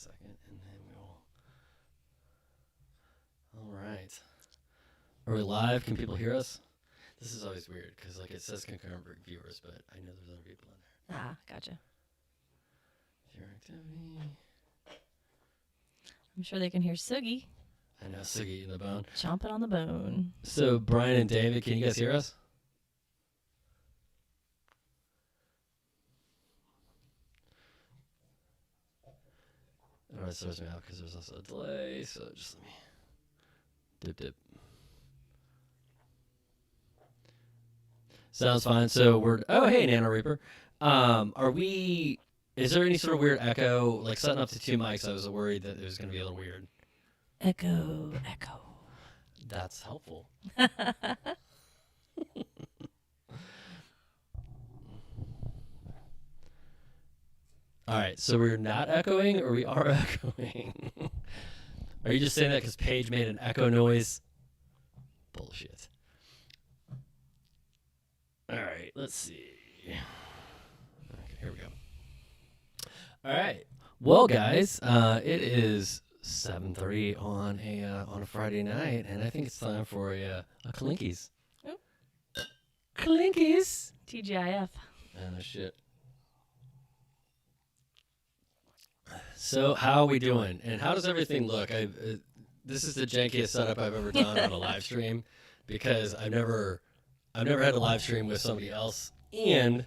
second, and then we'll. All right. Are we live? Can people hear us? This is always weird because like it says concurrent viewers, but I know there's other people in there. Ah, gotcha. Viewer activity. I'm sure they can hear Sugi I know Sugi eating the bone. chomping on the bone. So Brian and David, can you guys hear us? Oh, it throws me out because there's also a delay. So just let me dip. Sounds fine. So we're. Oh, hey, Nano Reaper. Are we? Is there any sort of weird echo? Like setting up to two mics, I was worried that it was going to be a little weird. Echo. That's helpful. All right, so we're not echoing, or we are echoing? Are you just saying that because Paige made an echo noise? Bullshit. All right, let's see. Okay, here we go. All right. Well, guys, it is 7:30 on a Friday night, and I think it's time for a Clinkies. Oh. Clinkies. TGIF. Oh shit. So how are we doing? And how does everything look? This is the jankiest setup I've ever done on a live stream because I've never had a live stream with somebody else, and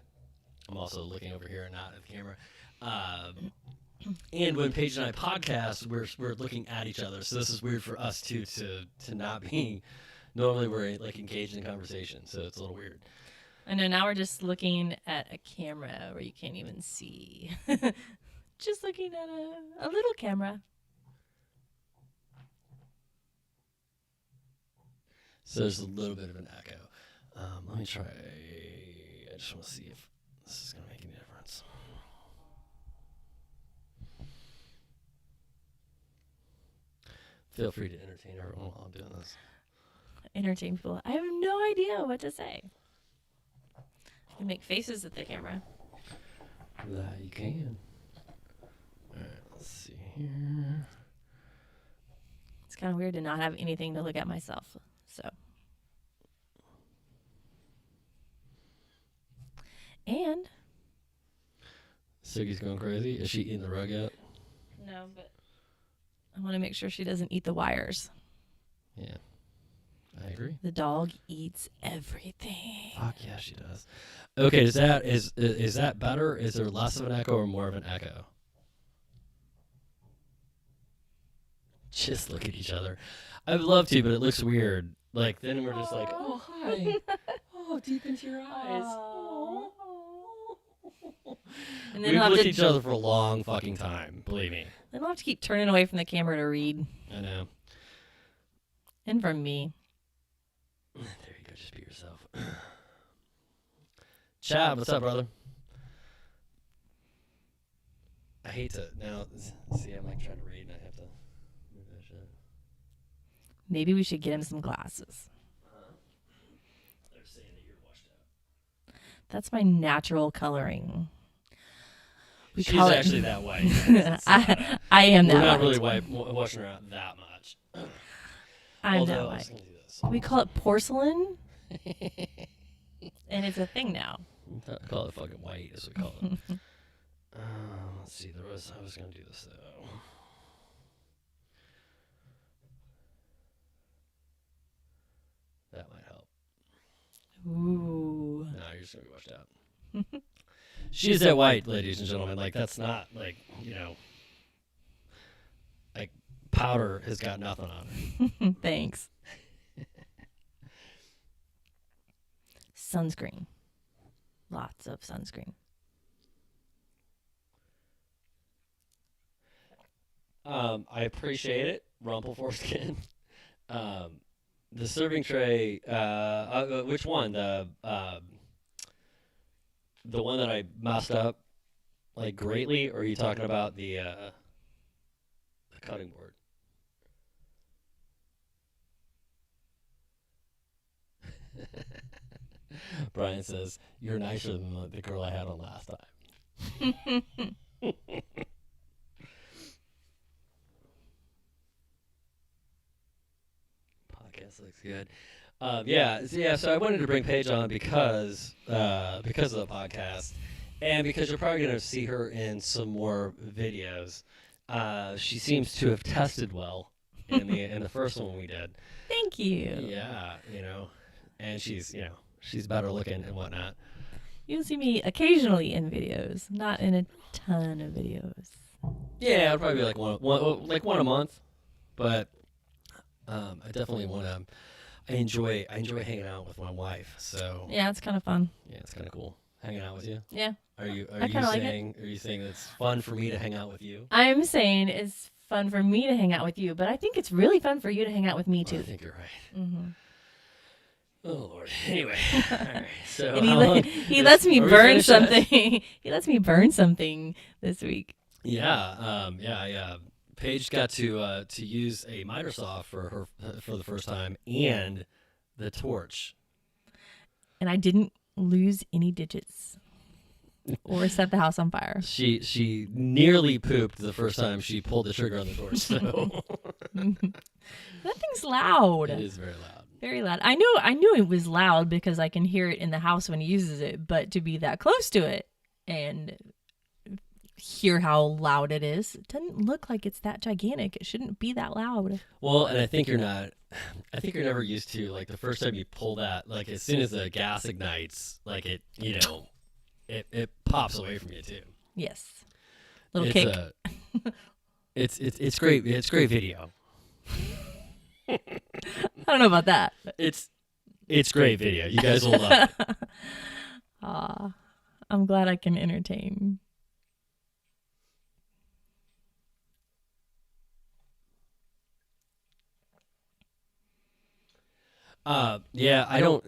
I'm also looking over here and not at the camera. And when Paige and I podcast, we're looking at each other, so this is weird for us too to not be. Normally we're like engaged in conversation, so it's a little weird. I know now we're just looking at a camera where you can't even see. Just looking at a little camera. So there's a little bit of an echo. Let me try. I just want to see if this is going to make any difference. Feel free to entertain everyone while I'm doing this. Entertain people. I have no idea what to say. You make faces at the camera. That you can. All right, let's see here. It's kind of weird to not have anything to look at myself. So. And. Siggy's going crazy. Is she eating the rug yet? No, but I want to make sure she doesn't eat the wires. Yeah, I agree. The dog eats everything. Fuck yeah, she does. Okay, is that better? Is there less of an echo or more of an echo? Just look at each other. I would love to, but it looks weird. Like then we're just like, oh hi, oh deep into your eyes. Oh. And then We've we'll looked have at each other for a long fucking time. Believe me. Then we'll have to keep turning away from the camera to read. I know. And from me. There you go. Just be yourself. Chad, what's up, brother? I hate to now. See, I'm like trying to read, and I have to move that shit. Maybe we should get him some glasses. They're saying that you're washed out. That's my natural coloring. She's actually that white. I am that We're not white. really washing her out that much. I'm Although, that I was white. gonna do this. We call it porcelain. And it's a thing now. I call it fucking white, as we call it. Let's see. I was gonna do this though. That might help. Ooh. No, you're just gonna be washed out. She's that white, ladies and gentlemen. Like that's not like like powder has got nothing on it. Thanks. Sunscreen. Lots of sunscreen. I appreciate it, Rumple Foreskin. The serving tray. Which one? The one that I messed up like greatly, or are you talking about the cutting board? Brian says, "You're nicer than the girl I had on last time." Yes, looks good. So I wanted to bring Paige on because of the podcast, and because you're probably going to see her in some more videos. She seems to have tested well in the first one we did. Thank you. Yeah, and she's better looking and whatnot. You'll see me occasionally in videos, not in a ton of videos. Yeah, it'll probably be like one a month, but I definitely want to. I enjoy hanging out with my wife. So Yeah, it's kind of fun. yeah, it's kind of cool hanging out with you. Yeah. Are you like saying it's fun for me to hang out with you? I'm saying it's fun for me to hang out with you, but I think it's really fun for you to hang out with me too. I think you're right. Mm-hmm. Oh Lord. Anyway, all right. So And he lets me burn something. He lets me burn something this week. Yeah. Paige got to use a miter saw for the first time and the torch. And I didn't lose any digits or set the house on fire. She nearly pooped the first time she pulled the trigger on the torch. So That thing's loud. it is very loud. Very loud. I knew it was loud because I can hear it in the house when he uses it, but to be that close to it and hear how loud it is, it doesn't look like it's that gigantic. It shouldn't be that loud. Well, and I think you're never used to, like, the first time you pull that, like, as soon as the gas ignites, like, it pops away from you too. Yes. Little kick. It's great. It's great video. I don't know about that. It's great video. You guys will love it. Aw, I'm glad I can entertain. I don't.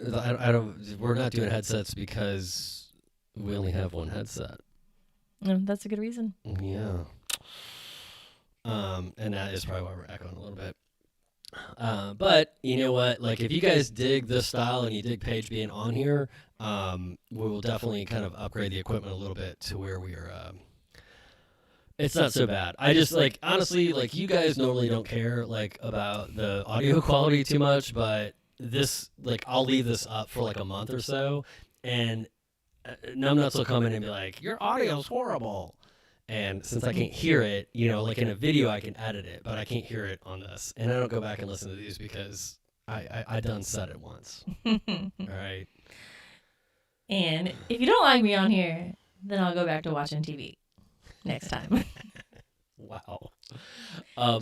We're not doing headsets because we only have one headset. That's a good reason. Yeah. And that is probably why we're echoing a little bit. But you know what? Like, if you guys dig this style and you dig Paige being on here, we will definitely kind of upgrade the equipment a little bit to where we are. It's not so bad. I just, like, honestly, like, you guys normally don't care, like, about the audio quality too much, but this, like, I'll leave this up for like a month or so, and numbnuts will come in and be like, your audio's horrible. And since I can't hear it, like in a video I can edit it, but I can't hear it on this. And I don't go back and listen to these because I done said it once. All right. And if you don't like me on here, then I'll go back to watching TV next time. Wow.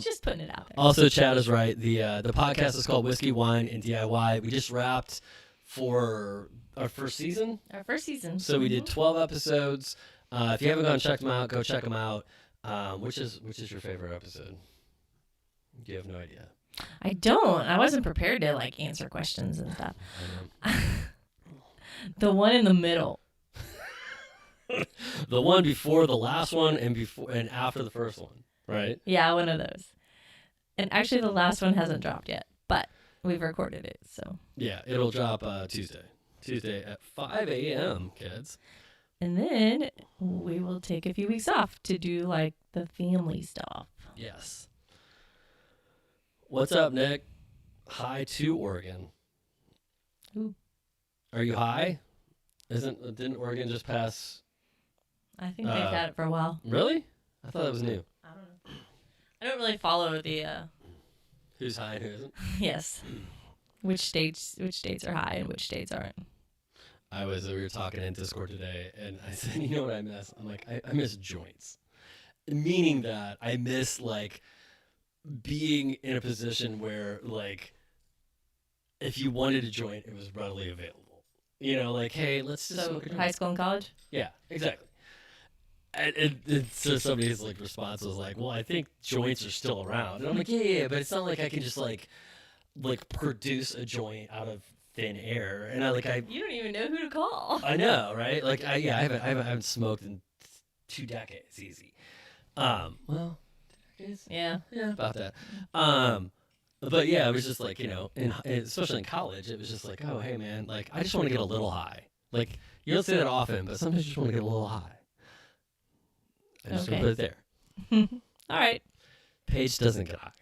Just putting it out there. Also, Chad is right. The podcast is called Whiskey, Wine, and DIY. We just wrapped for our first season. So we did 12 episodes. If you haven't gone and checked them out, go check them out. Which is your favorite episode? You have no idea. I don't. I wasn't prepared to like answer questions and stuff. The one in the middle. The one before the last one and after the first one, right? Yeah, one of those. And actually, the last one hasn't dropped yet, but we've recorded it, so. Yeah, it'll drop Tuesday at 5 a.m., kids. And then we will take a few weeks off to do like the family stuff. Yes. What's up, Nick? Hi to Oregon. Ooh. Are you high? Didn't Oregon just pass? I think they've had it for a while. Really? I thought that was new. I don't know. I don't really follow the. Who's high and who isn't? Yes. Which states are high and which states aren't. We were talking in Discord today, and I said, you know what I miss? I'm like, I miss joints. Meaning that I miss, like, being in a position where, like, if you wanted a joint, it was readily available. Like, hey, let's just smoke a joint. High school and college? Yeah, exactly. And so somebody's, like, response was like, well, I think joints are still around. And I'm like, yeah, but it's not like I can just, like produce a joint out of thin air. And you don't even know who to call. I know, right? Like, I haven't smoked in 2 decades, easy. Well, 2 decades? Yeah, about that. But yeah, it was just like, especially in college, it was just like, oh, hey man, like, I just want to get a little high. Like, you don't say that often, but sometimes you just want to get a little high. I just want to put it there. All right. Paige doesn't get high.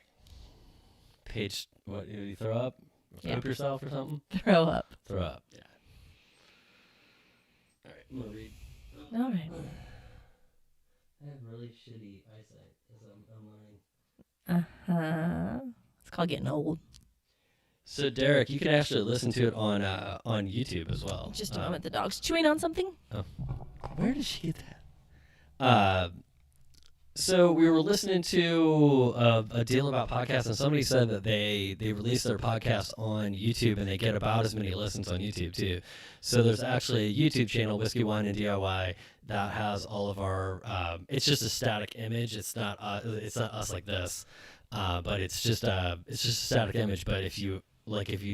Paige, what, did you throw up? Poop yourself or something? Throw up. Throw up, yeah. All right, I'm going to read. All right. I have really shitty eyesight as I'm learning. It's called getting old. So, Derek, you can actually listen to it on YouTube as well. Just a moment. The dog's chewing on something. Oh. Where did she get that? So we were listening to a deal about podcasts, and somebody said that they release their podcast on YouTube, and they get about as many listens on YouTube too. So there's actually a YouTube channel, Whiskey, Wine, and DIY, that has all of our. It's just a static image. It's not us like this, but it's just a static image. But if you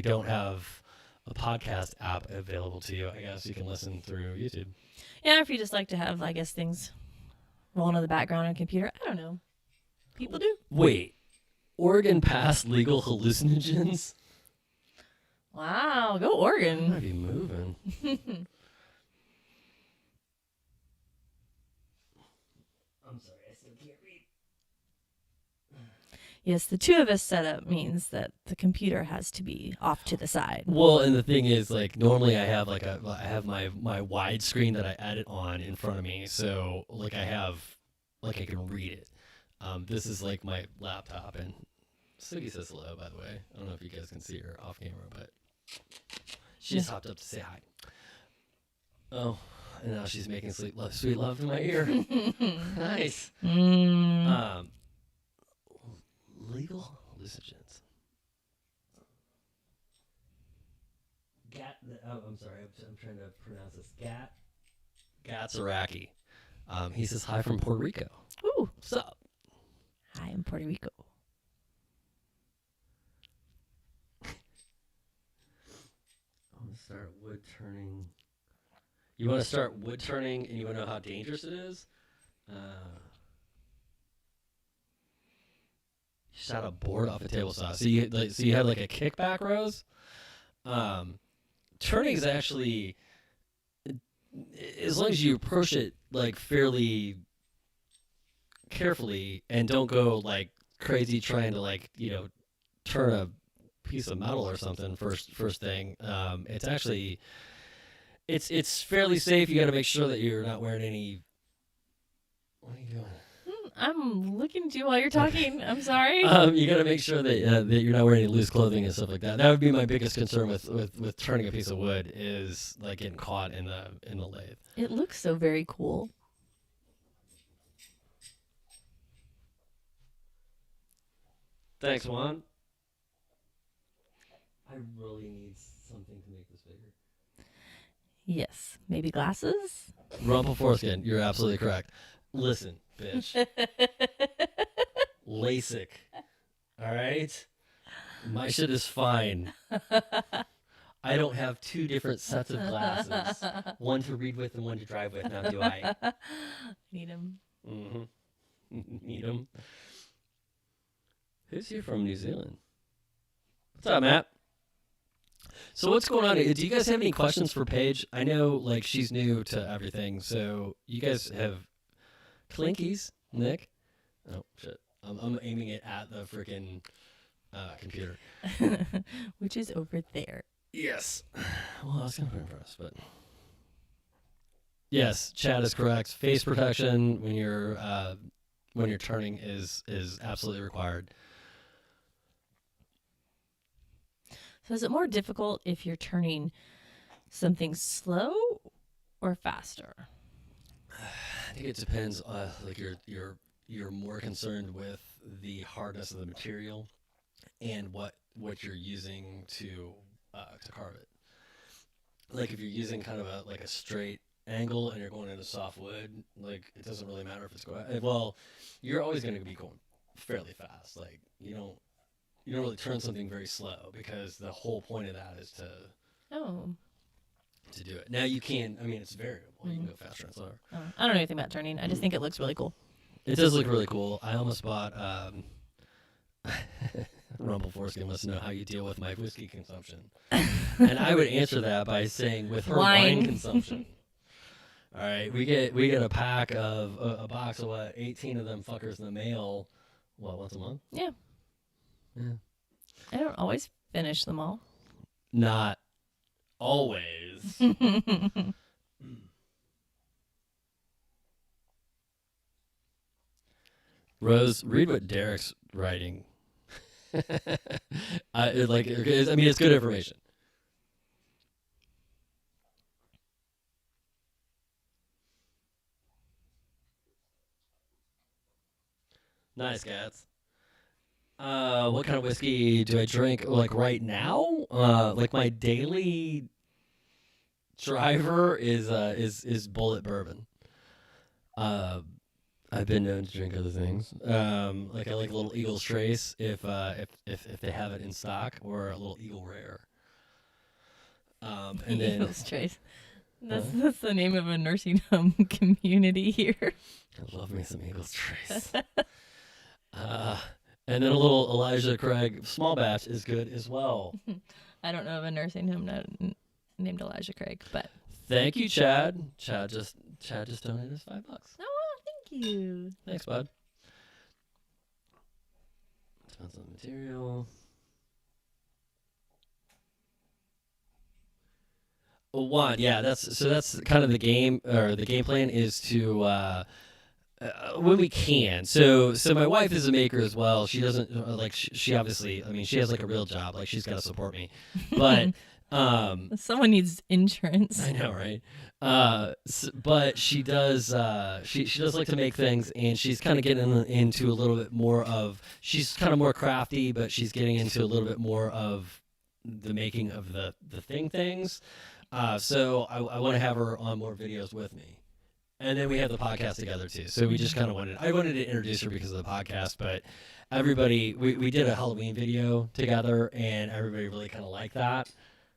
don't have a podcast app available to you, I guess you can listen through YouTube. Yeah, if you just like to have, I guess, things rolling in the background on a computer. I don't know. People do. Wait, Oregon passed legal hallucinogens? Wow, go I Oregon. might be moving. I'm sorry, I still can't read. Yes, the two of us setup means that the computer has to be off to the side. Well, and the thing is, like, normally I have my widescreen that I edit on in front of me, so like I can read it. This is like my laptop, and Sugi says hello, by the way. I don't know if you guys can see her off camera, but she just hopped up to say hi. Oh, and now she's making sweet love to my ear. Nice. Legal hallucinogens. I'm sorry, I'm trying to pronounce this. Gatsaraki. He says hi from Puerto Rico. Ooh. What's up? Hi, I'm Puerto Rico. I want to start wood turning. You want to start wood turning, and you want to know how dangerous it is? Shot a board off a table saw. So you have like a kickback, Rose. Turning is actually, as long as you approach it like fairly carefully and don't go like crazy trying to turn a piece of metal or something first thing. It's actually it's fairly safe. You got to make sure that you're not wearing any. What are you doing? I'm looking at you while you're talking. I'm sorry. You got to make sure that that you're not wearing any loose clothing and stuff like that. That would be my biggest concern with turning a piece of wood, is like getting caught in the lathe. It looks so very cool. Thanks, Juan. I really need something to make this bigger. Yes. Maybe glasses? Rumple foreskin. You're absolutely correct. Listen, bitch. LASIK. All right? My shit is fine. I don't have two different sets of glasses. One to read with and one to drive with. Now do I? Need them. Mm-hmm. Need them. Who's here from New Zealand? What's up, Matt? So what's going on? Do you guys have any questions for Paige? I know, like, she's new to everything. So you guys have Clinkies, Nick? Oh, shit. I'm aiming it at the freaking computer. Which is over there. Yes. Well, I was going to put it for us, but... Yes, Chad is correct. Face protection when you're turning is absolutely required. So is it more difficult if you're turning something slow or faster? I think it depends. Like you're more concerned with the hardness of the material and what you're using to carve it. Like if you're using kind of a straight angle and you're going into soft wood, like it doesn't really matter if it's going. Well, you're always going to be going fairly fast. Like you don't really turn something very slow, because the whole point of that is to do it. Now you can. I mean, it's variable. You can go faster and slower. Oh, I don't know anything about turning. I just think it looks really cool. It does look really cool. I almost bought. Rumble Foreskin wants to know how you deal with my whiskey consumption, and I would answer that by saying with her wine consumption. All right, we get a pack of a box of 18 of them fuckers in the mail. Once a month? Yeah. Yeah. I don't always finish them all. not always. Rose, read what Derek's writing. It's good information. Nice, cats. What kind of whiskey do I drink? Like right now? Like my daily driver is Bullet Bourbon. I've been known to drink other things. Like I like a little Eagles Trace if they have it in stock, or a little Eagle Rare. And then Eagles Trace. That's the name of a nursing home community here. I love me some Eagles Trace. And then a little Elijah Craig small batch is good as well. I don't know of a nursing home named Elijah Craig, but thank you, Chad. Chad just donated us $5. Oh, thank you. Thanks, bud. Depends on the material. One, yeah, that's kind of the game, or the game plan is to when we can. So my wife is a maker as well. She doesn't she obviously, I mean, she has like a real job, like she's got to support me, but someone needs insurance. I know, right? But she does she does like to make things, and she's kind of getting into a little bit more of, she's kind of more crafty, but she's getting into a little bit more of the making of the things. So I want to have her on more videos with me. And then we have the podcast together too. So we just kind of I wanted to introduce her because of the podcast, but everybody, we did a Halloween video together, and everybody really kind of liked that.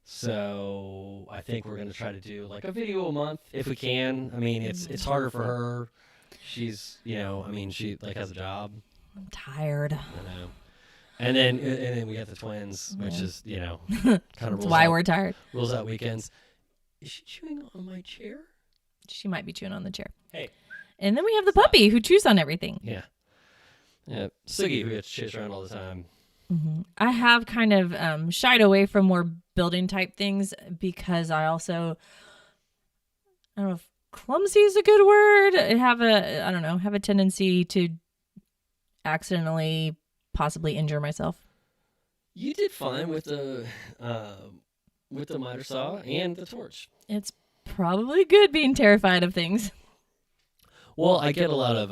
So I think we're going to try to do like a video a month if we can. I mean, it's harder for her. She's, I mean, she like has a job. I'm tired. I know. And then we got the twins, which is, kind of That's why we're tired. Rules out weekends. Is she chewing on my chair? She might be chewing on the chair. Hey. And then we have the puppy who chews on everything. Yeah. Yeah. Siggy, who gets chased around all the time. Mm-hmm. I have kind of shied away from more building type things because I also, I don't know if clumsy is a good word. I have a tendency to accidentally possibly injure myself. You did fine with the miter saw and the torch. It's probably good being terrified of things. Well, I get a lot of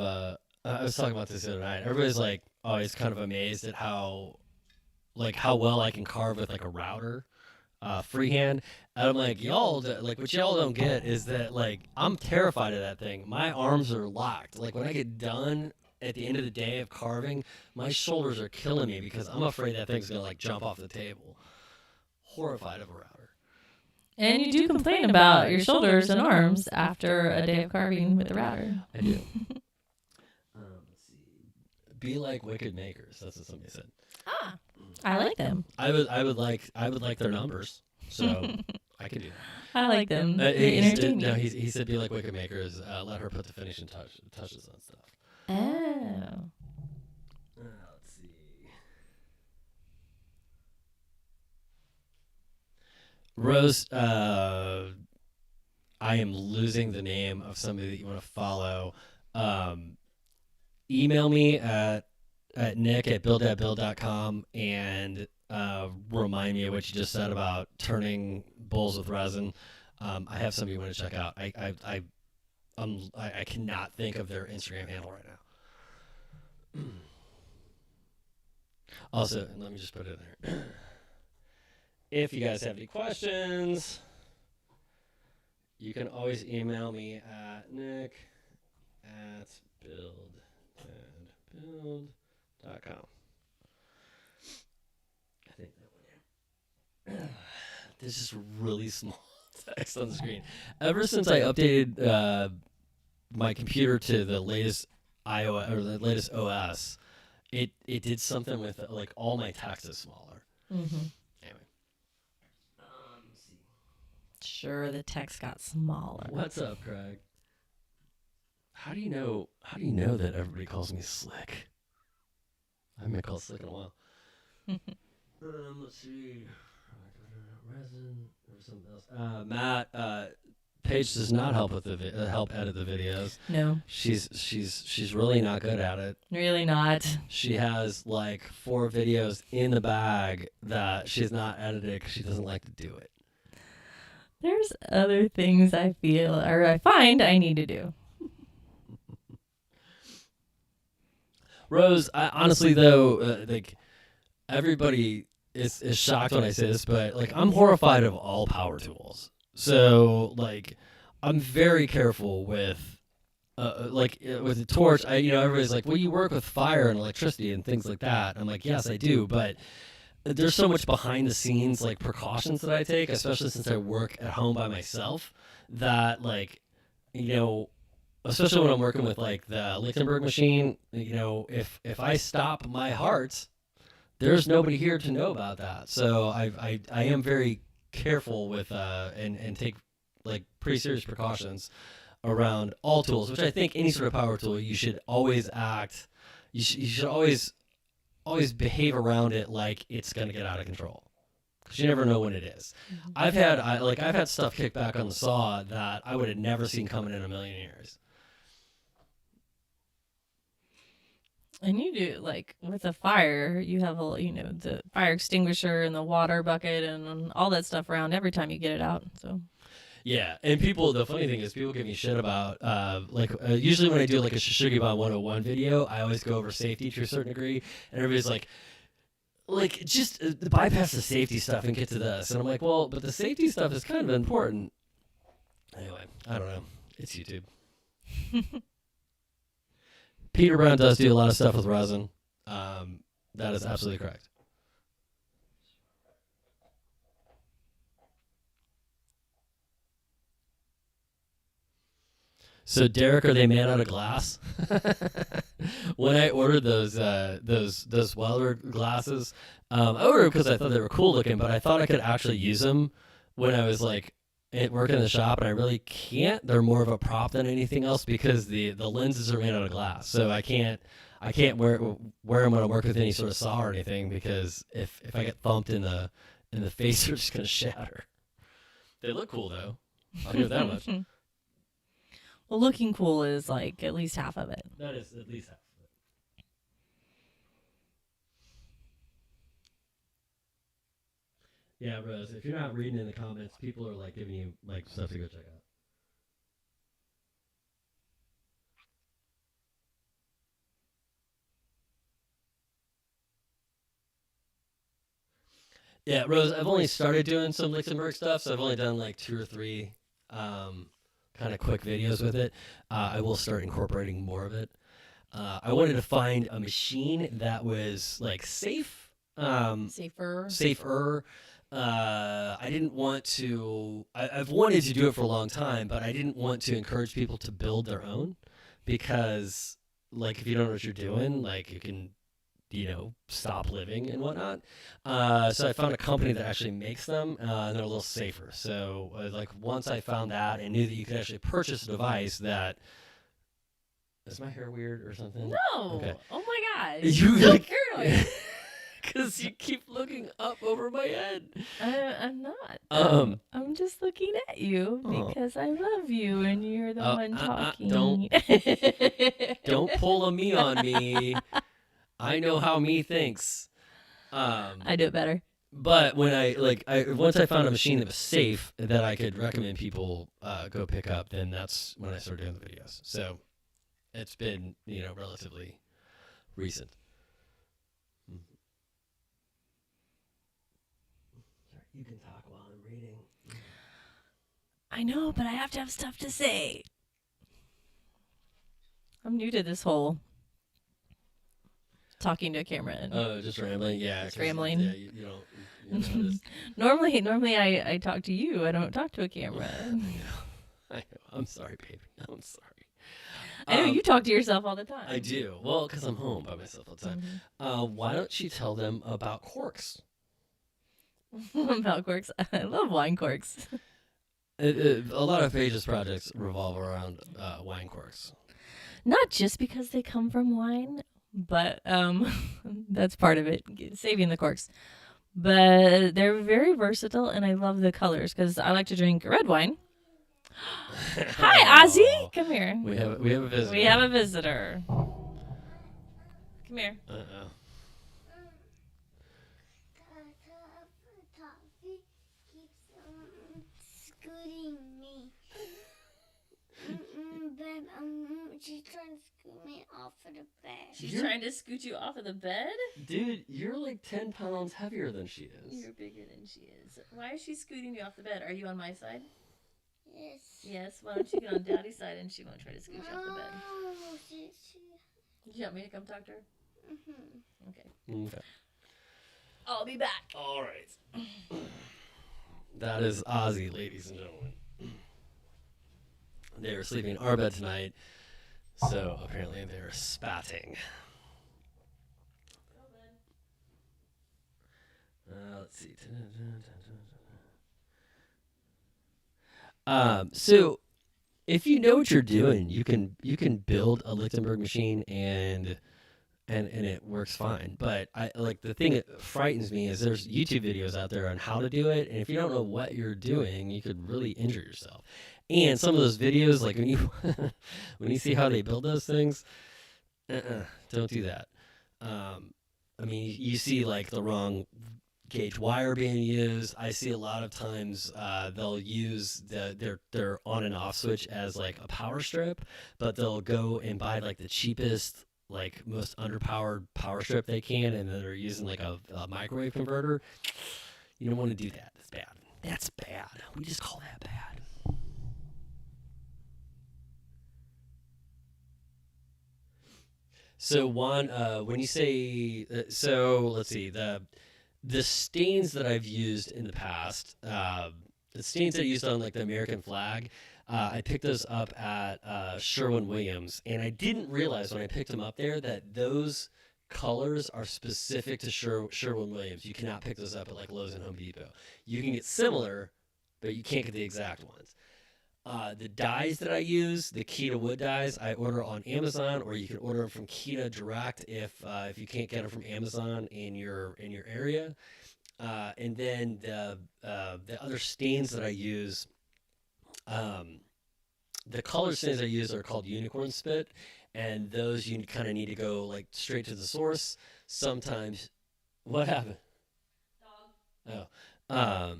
I was talking about this the other night. Everybody's like always kind of amazed at how well I can carve with like a router, freehand. And I'm like, what y'all don't get is that like I'm terrified of that thing. My arms are locked. Like when I get done at the end of the day of carving, my shoulders are killing me because I'm afraid that thing's gonna like jump off the table. Horrified of a router. And you do complain about your shoulders and arms after a day of carving with the router. I do. Let's see. Be like wicked makers. That's what somebody said. Ah, I like them. I would like their numbers. So I could do that. I like them. He said be like wicked makers. Let her put the finishing touches on stuff. Oh. Let's see. Rose, I am losing the name of somebody that you want to follow. Email me at nick@build.com and remind me of what you just said about turning bowls with resin. I have somebody you want to check out. I cannot think of their Instagram handle right now. Also, and let me just put it in there. If you guys have any questions, you can always email me at nick@build.com. I think that one, yeah. There's just really small text on the screen. Ever since I updated my computer to the latest iOS or the latest OS, it did something with like all my text is smaller. Mm-hmm. Anyway. Sure, the text got smaller. What's up, Craig? How do you know that everybody calls me Slick? I haven't been called Slick in a while. Let's see. resin or something else. Matt, Paige does not help with the help edit the videos. No, She's really not good at it. really not. She has like 4 videos in the bag that she's not edited because she doesn't like to do it. There's other things I feel or I find I need to do. Rose, honestly though, like everybody is shocked when I say this, but like I'm horrified of all power tools. So like I'm very careful with with the torch. Everybody's like, well, you work with fire and electricity and things like that. I'm like, yes, I do, but there's so much behind the scenes like precautions that I take, especially since I work at home by myself, that like, especially when I'm working with like the Lichtenberg machine, if I stop my heart, there's nobody here to know about that. So I am very careful with and take like pretty serious precautions around all tools, which I think any sort of power tool you should always act. You should always behave around it like it's gonna get out of control, because you never know when it is. Mm-hmm. I've had stuff kicked back on the saw that I would have never seen coming in a million years. And you do, like, with a fire, you have, the fire extinguisher and the water bucket and all that stuff around every time you get it out, so. Yeah, and the funny thing is people give me shit about, usually when I do, like, a Shishugibon 101 video, I always go over safety to a certain degree, and everybody's like, just bypass the safety stuff and get to this. And I'm like, well, but the safety stuff is kind of important. Anyway, I don't know. It's YouTube. Peter Brown does do a lot of stuff with resin. That is absolutely correct. So Derek, are they made out of glass? When I ordered those Welder glasses, I ordered them because I thought they were cool looking, but I thought I could actually use them when I was like working in the shop, and I really can't. They're more of a prop than anything else because the lenses are made out of glass, so I can't wear them when I work with any sort of saw or anything, because if I get thumped in the face, they're just gonna shatter. They look cool though. I'll give it that much. Well, looking cool is like at least half of it. That is at least half of it. Yeah, Rose, if you're not reading in the comments, people are like giving you like stuff to go check out. Yeah, Rose, I've only started doing some Lichtenberg stuff, so I've only done like 2 or 3 kind of quick videos with it. I will start incorporating more of it. I wanted to find a machine that was like safe, safer. I didn't want to. I've wanted to do it for a long time, but I didn't want to encourage people to build their own, because like if you don't know what you're doing, like you can stop living and whatnot. So I found a company that actually makes them, and they're a little safer. So like once I found that and knew that you could actually purchase a device that. Is my hair weird or something? No. Okay. Oh my God. You so like paranoid. because you keep looking up over my head. I'm not. I'm just looking at you because I love you and you're the one talking. Don't pull a me on me. I know how me thinks. I do it better. But when once I found a machine that was safe that I could recommend people go pick up, then that's when I started doing the videos. So it's been relatively recent. You can talk while I'm reading. I know, but I have to have stuff to say. I'm new to this whole talking to a camera. And just rambling. Yeah, just rambling. Yeah, you don't Normally I talk to you. I don't talk to a camera. I know. I'm sorry, baby. I'm sorry. I know you talk to yourself all the time. I do. Well, because I'm home by myself all the time. Mm-hmm. Why don't you tell them about corks? About corks. I love wine corks. A lot of Paige's projects revolve around wine corks. Not just because they come from wine, but that's part of it, saving the corks. But they're very versatile, and I love the colors because I like to drink red wine. Hi, Ozzy. Come here. We have a visitor. We have a visitor. Come here. Uh-oh. Scooting me. She's trying to scoot me off of the bed. She's trying to scoot you off of the bed? Dude, you're like 10 pounds heavier than she is. You're bigger than she is. Why is she scooting you off the bed? Are you on my side? Yes. Yes. Why don't you get on Daddy's side and she won't try to scoot you off the bed? Oh, Do you want me to come talk to her? Mm-hmm. Okay. Okay. I'll be back. All right. That is Ozzy, ladies and gentlemen. They were sleeping in our bed tonight, so apparently they're spatting. Let's see. So if you know what you're doing, you can build a Lichtenberg machine and it works fine. But I like the thing that frightens me is there's YouTube videos out there on how to do it, and if you don't know what you're doing, you could really injure yourself. And some of those videos, like when you when you see how they build those things, don't do that. I mean, you see like the wrong gauge wire being used. I see a lot of times they'll use their on and off switch as like a power strip, but they'll go and buy like the cheapest, like most underpowered power strip they can, and then they're using like a microwave converter. You don't want to do that. That's bad. That's bad. We just call that bad. So Juan, when you say so, let's see the stains that I've used in the past, the stains that I used on like the American flag. I picked those up at Sherwin-Williams, and I didn't realize when I picked them up there that those colors are specific to Sherwin-Williams. You cannot pick those up at like Lowe's and Home Depot. You can get similar, but you can't get the exact ones. The dyes that I use, the Kita wood dyes, I order on Amazon, or you can order them from Kita direct if you can't get them from Amazon in your area. And then the other stains that I use, the color stains I use are called unicorn spit, and those you kind of need to go like straight to the source. Sometimes, what happened? Dog. Oh.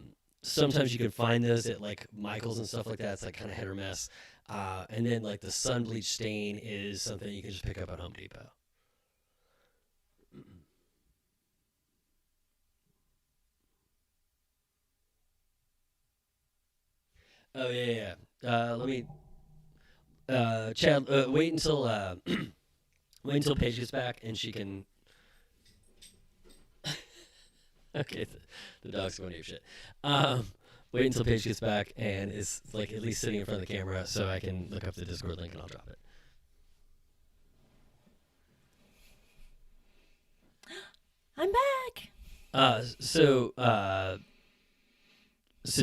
Sometimes you can find those at like Michael's and stuff like that. It's like kind of hit or miss. And then like the sun bleach stain is something you can just pick up at Home Depot. Oh yeah. Let me, Chad. Wait until wait until Paige gets back and she can. Okay, the dog's going to shit. Wait until Paige gets back and is like at least sitting in front of the camera so I can look up the Discord link and I'll drop it. I'm back. So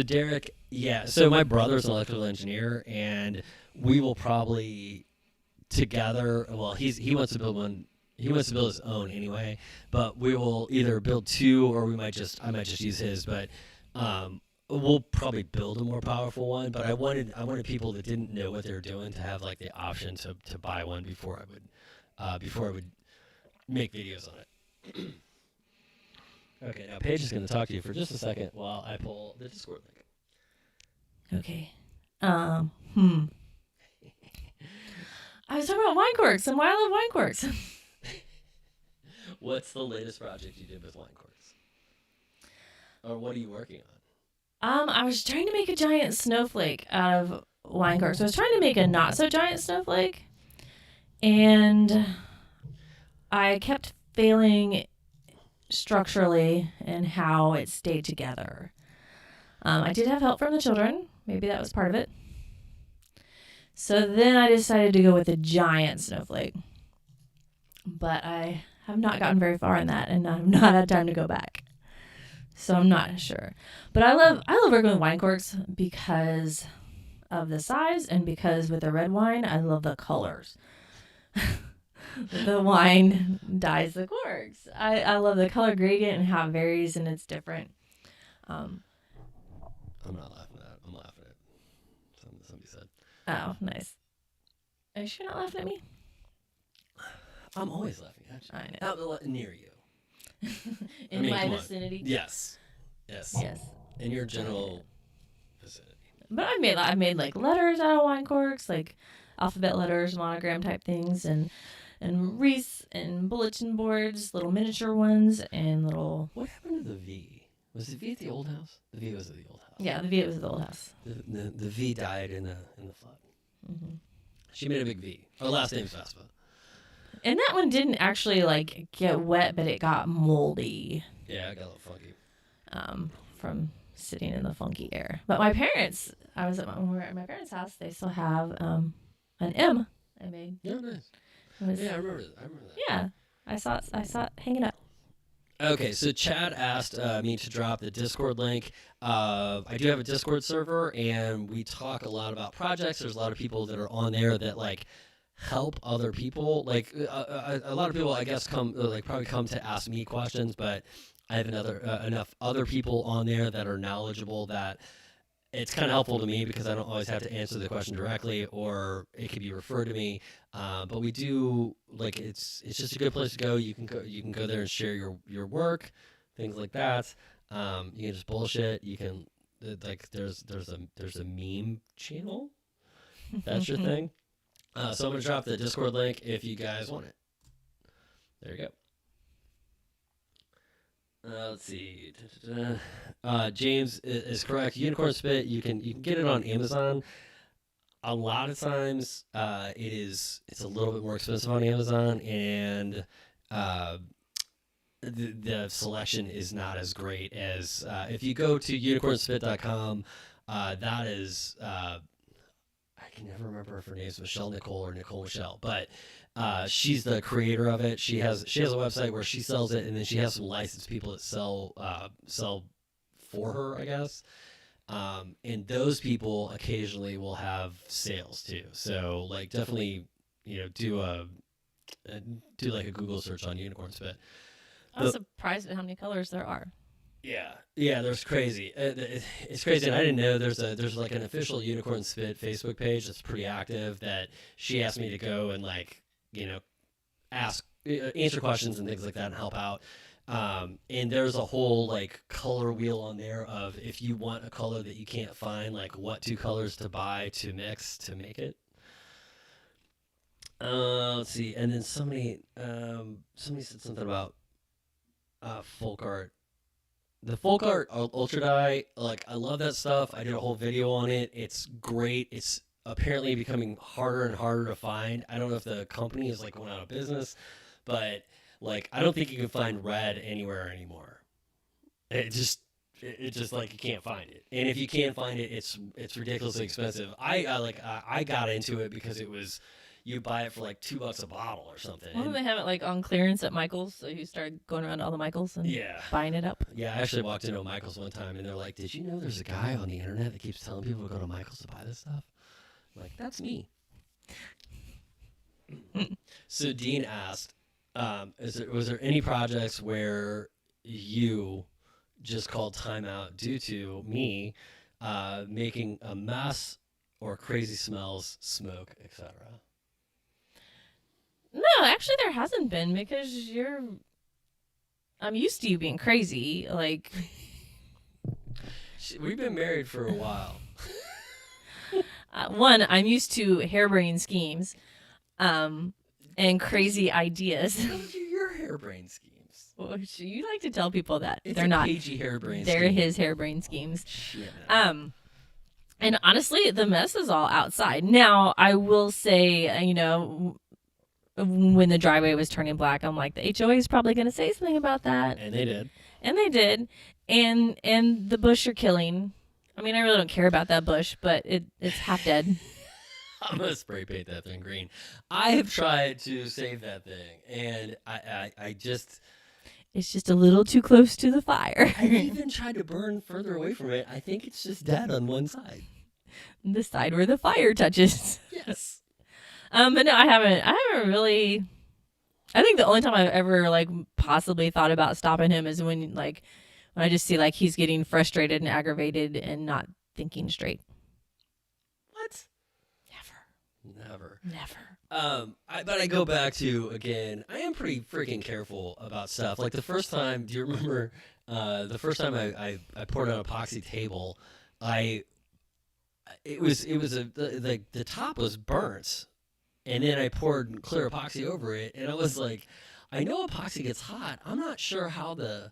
Derek, yeah. So my brother's an electrical engineer, and we will probably together. Well, he wants to build one. He wants to build his own anyway, but we will either build two or I might just use his. But we'll probably build a more powerful one. But I wanted people that didn't know what they were doing to have like the option to buy one before I would make videos on it. Okay, now Paige is going to talk to you for just a second while I pull the Discord link. Okay. I was talking about wine corks and why I love wine corks. What's the latest project you did with wine corks? Or what are you working on? I was trying to make a giant snowflake out of wine corks. I was trying to make a not so giant snowflake, and I kept failing structurally and how it stayed together. I did have help from the children. Maybe that was part of it. So then I decided to go with a giant snowflake. But I have not gotten very far in that, and I've not had time to go back. So I'm not sure. But I love working with wine corks because of the size and because with the red wine, I love the colors. the wine dyes the corks. I love the color gradient and how it varies and it's different. I'm not laughing at that. I'm laughing at something somebody said. Oh, nice. Are you sure you're not laughing at me? I'm always laughing at you. I know. Out near you. In my vicinity? Yes. Yes. In your general vicinity. But I've made like letters out of wine corks, like alphabet letters, monogram type things, and wreaths and bulletin boards, little miniature ones, and little. What happened to the V? Was the V at the old house? The V was at the old house. Yeah, the V was the old house. The V died in the flood. Mm-hmm. She made a big V. Her last name's Vespa. And that one didn't actually like get wet, but it got moldy. Yeah, it got a little funky. From sitting in the funky air. But my parents, when we were at my parents' house, they still have an M I made. Yeah, nice. Yeah, I remember that. Yeah, I saw it hanging up. Okay, so Chad asked me to drop the Discord link. I do have a Discord server, and we talk a lot about projects. There's a lot of people that are on there that like help other people. Like a lot of people, I guess, probably come to ask me questions, but I have enough other people on there that are knowledgeable that it's kind of helpful to me because I don't always have to answer the question directly, or it could be referred to me. But we do like it's just a good place to go. You can go there and share your work, things like that. You can just bullshit. You can like there's a meme channel. That's your thing. So I'm gonna drop the Discord link if you guys want it. There you go. Let's see. James is correct. Unicorn Spit. You can get it on Amazon. A lot of times, it's a little bit more expensive on Amazon, and the selection is not as great as if you go to unicornspit.com. That is. I can never remember if her name's Michelle Nicole or Nicole Michelle, but she's the creator of it. She has a website where she sells it, and then she has some licensed people that sell for her, I guess. And those people occasionally will have sales too. So like definitely, do like a Google search on Unicorn Spit. I was surprised at how many colors there are. Yeah, there's crazy. It's crazy, and I didn't know there's like an official Unicorn Spit Facebook page that's pretty active. That she asked me to go and answer questions and things like that and help out. And there's a whole like color wheel on there of if you want a color that you can't find, like what two colors to buy to mix to make it. Let's see, and then somebody said something about folk art. The folk art ultra dye, like I love that stuff. I did a whole video on it. It's great. It's apparently becoming harder and harder to find. I don't know if the company is like going out of business, but like I don't think you can find red anywhere anymore. It just like you can't find it. And if you can find it, it's ridiculously expensive. I got into it because it was you buy it for like $2 a bottle or something. Why don't they have it like on clearance at Michael's? So you started going around to all the Michael's and buying it up. Yeah, I actually walked into a Michael's one time and they're like, "Did you know there's a guy on the internet that keeps telling people to go to Michael's to buy this stuff?" I'm like, that's me. So Dean asked, was there any projects where you just called timeout due to me making a mess or crazy smells, smoke, etc.? No, actually there hasn't been because I'm used to you being crazy. Like, we've been married for a while. One, I'm used to harebrained schemes, and crazy ideas. Those are your harebrained schemes. Well, you like to tell people that it's they're not. Paige harebrained. They're scheme. his harebrained schemes. Shit. And honestly, the mess is all outside. Now, I will say, when the driveway was turning black, I'm like, the HOA is probably going to say something about that. And they did. And the bush you're killing. I mean, I really don't care about that bush, but it's half dead. I'm going to spray paint that thing green. I have tried to save that thing, and I just... It's just a little too close to the fire. I even tried to burn further away from it. I think it's just dead on one side. The side where the fire touches. Yes. But no, I haven't really I think the only time I've ever like possibly thought about stopping him is when I just see like he's getting frustrated and aggravated and not thinking straight. What? Never. But I go back to, again, I am pretty freaking careful about stuff. Like the first time, do you remember the first time I poured on an epoxy table, the top was burnt, and then I poured clear epoxy over it, and I was like, I know epoxy gets hot. I'm not sure how the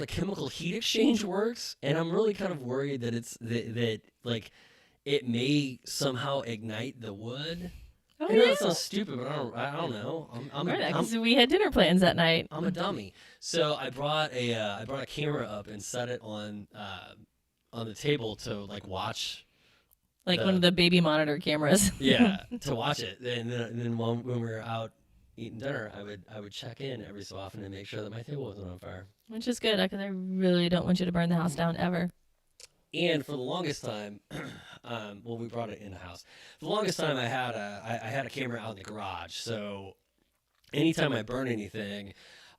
chemical heat exchange works, and I'm really kind of worried that that like it may somehow ignite the wood. Oh, I know yeah. that sounds stupid, but I don't know. Because we had dinner plans that night. I'm a dummy. So I brought a camera up and set it on the table to like watch. Like one of the baby monitor cameras. Yeah, to watch it. And then when we were out eating dinner, I would check in every so often and make sure that my table wasn't on fire. Which is good, because I really don't want you to burn the house down ever. And for the longest time, we brought it in the house. For the longest time, I had a camera out in the garage. So anytime I burn anything,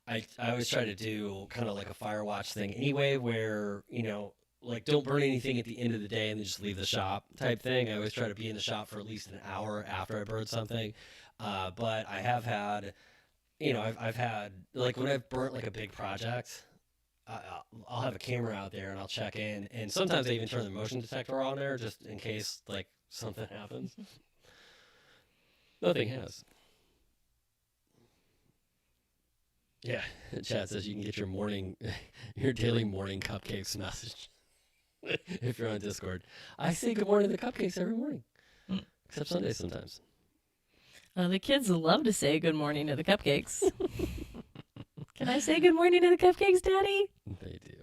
I always try to do kind of like a fire watch thing anyway, where, like don't burn anything at the end of the day and then just leave the shop type thing. I always try to be in the shop for at least an hour after I burn something. But I have had, I've had, like when I've burnt like a big project, I'll have a camera out there and I'll check in, and sometimes I even turn the motion detector on there just in case like something happens. Nothing has. Yeah, Chad says you can get your daily morning cupcakes message if you're on Discord. I say good morning to the cupcakes every morning, except Sundays sometimes. The kids love to say good morning to the cupcakes. Can I say good morning to the cupcakes, Daddy? They do.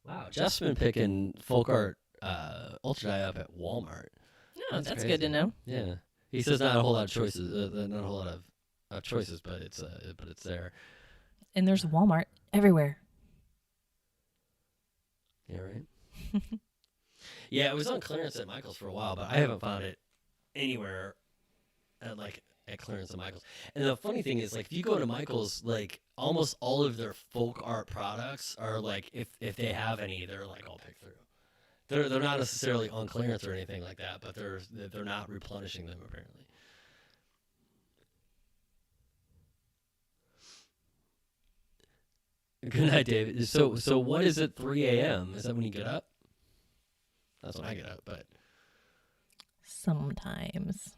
Wow, Jeff's been picking folk art ultra dye up at Walmart. No, that's good to know. Yeah, he says not a whole lot of choices, not a whole lot of choices, but it's there. And there's Walmart everywhere. Yeah, right. Yeah, it was on clearance at Michael's for a while, but I haven't found it anywhere at clearance at Michael's. And the funny thing is, like, if you go to Michael's, like, almost all of their folk art products are like, if they have any, they're like all picked through. They're not necessarily on clearance or anything like that, but they're not replenishing them apparently. Good night, David. So what is it? 3 a.m. Is that when you get up? That's when I get up, but sometimes.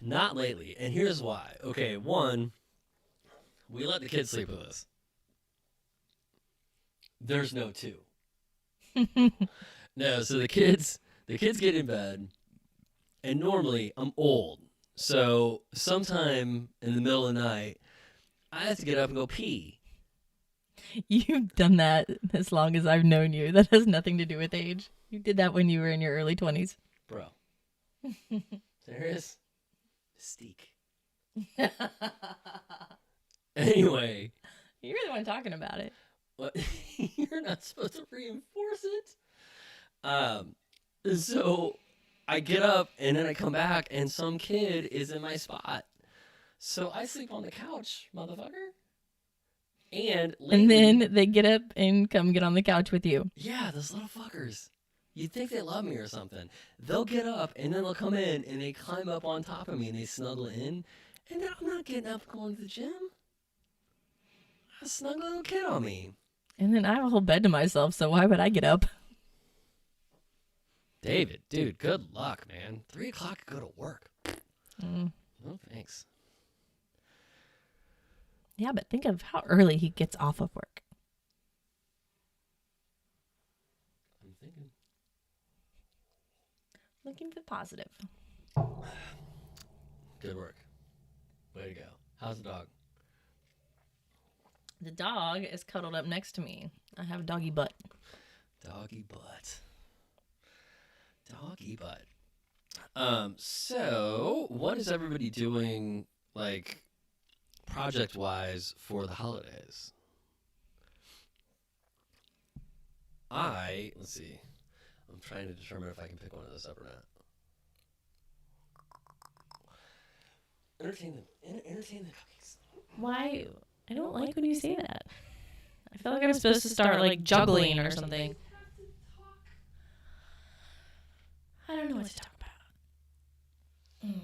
Not lately, and here's why. Okay, one, we let the kids sleep with us. There's no two. No, so the kids get in bed, and normally I'm old, so sometime in the middle of the night, I have to get up and go pee. You've done that as long as I've known you. That has nothing to do with age. You did that when you were in your early 20s. Bro. Serious? Mystique. Anyway. You're the one talking about it. What? You're not supposed to reinforce it. So I get up and then I come back and some kid is in my spot. So I sleep on the couch, motherfucker. And then they get up and come get on the couch with you. Yeah, those little fuckers. You'd think they love me or something. They'll get up and then they'll come in and they climb up on top of me and they snuggle in. And then I'm not getting up going to the gym. A snug little kid on me. And then I have a whole bed to myself, so why would I get up? David, dude, good luck, man. 3 o'clock, go to work. Oh, thanks. Yeah, but think of how early he gets off of work. I'm thinking. Looking for positive. Good work. Way to go. How's the dog? The dog is cuddled up next to me. I have doggy butt. Doggy butt. Doggy butt. So what is everybody doing, like, project-wise for the holidays? Let's see. I'm trying to determine if I can pick one of those up or not. Entertain them. Entertain the cookies. Why? I don't like when you say that. I feel like I'm supposed to start like juggling or something. I don't know what to talk about.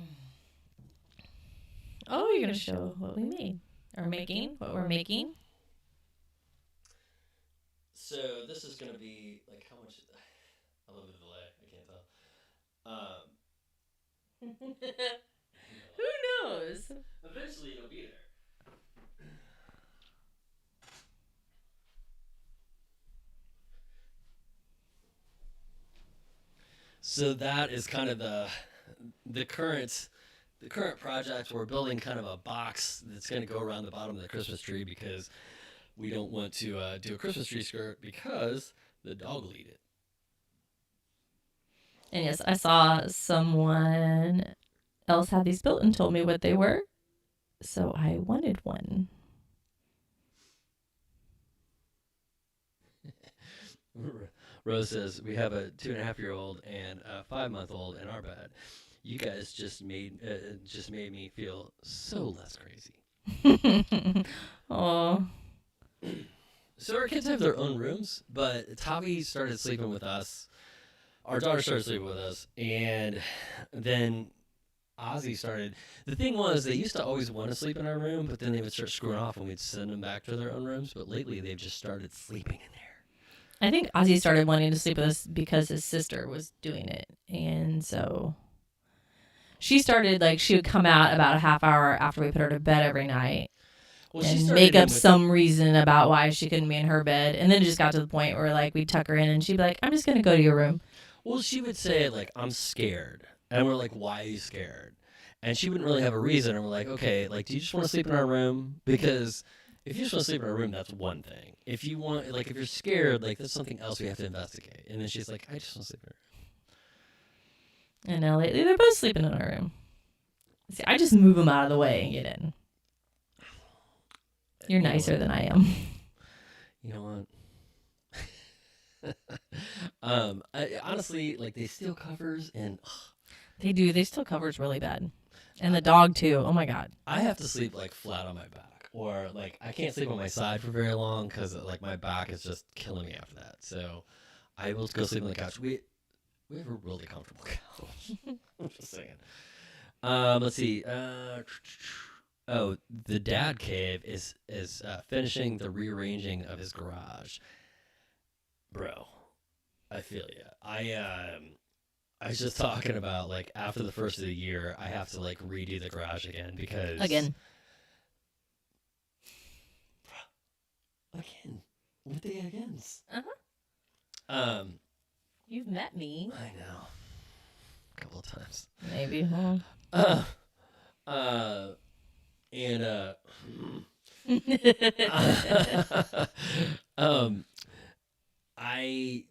Oh, you're gonna show what we made or making, what we're making. So this is gonna be like how much? I love the delay. I can't tell. Who knows? Eventually, it'll be there. So that is kind of the current project. We're building kind of a box that's going to go around the bottom of the Christmas tree because we don't want to do a Christmas tree skirt because the dog will eat it. And yes, I saw someone else had these built and told me what they were, so I wanted one. Rose says we have a 2.5-year-old and a 5-month-old in our bed. You guys just made me feel so less crazy. Oh. So our kids have their own rooms, but Tavi started sleeping with us. Our daughter started sleeping with us, and then Ozzy started. The thing was, they used to always want to sleep in our room, but then they would start screwing off, and we'd send them back to their own rooms. But lately, they've just started sleeping in there. I think Ozzy started wanting to sleep with us because his sister was doing it, and so she started she would come out about a half hour after we put her to bed every night. Well, and make up some reason about why she couldn't be in her bed. And then it just got to the point where we'd tuck her in and she'd be like, I'm just going to go to your room. Well, she would say I'm scared. And we're like, why are you scared? And she wouldn't really have a reason. And we're like, okay, do you just want to sleep in our room? Because if you just want to sleep in our room, that's one thing. If you want, if you're scared, that's something else we have to investigate. And then she's like, I just want to sleep in our room. And now lately they're both sleeping in our room. See, I just move them out of the way and get in. You're nicer than I am. You know what? I honestly, they steal covers and they do. They steal covers really bad, and the dog too. Oh my god. I have to sleep flat on my back, or I can't sleep on my side for very long because my back is just killing me after that. So I will go sleep on the couch. We have a really comfortable couch. I'm just saying. Let's see. Oh, the dad cave is finishing the rearranging of his garage. Bro, I feel ya. I was just talking about after the first of the year, I have to redo the garage again because again. What the agains? You've met me. I know. A couple of times. Maybe. Huh? And I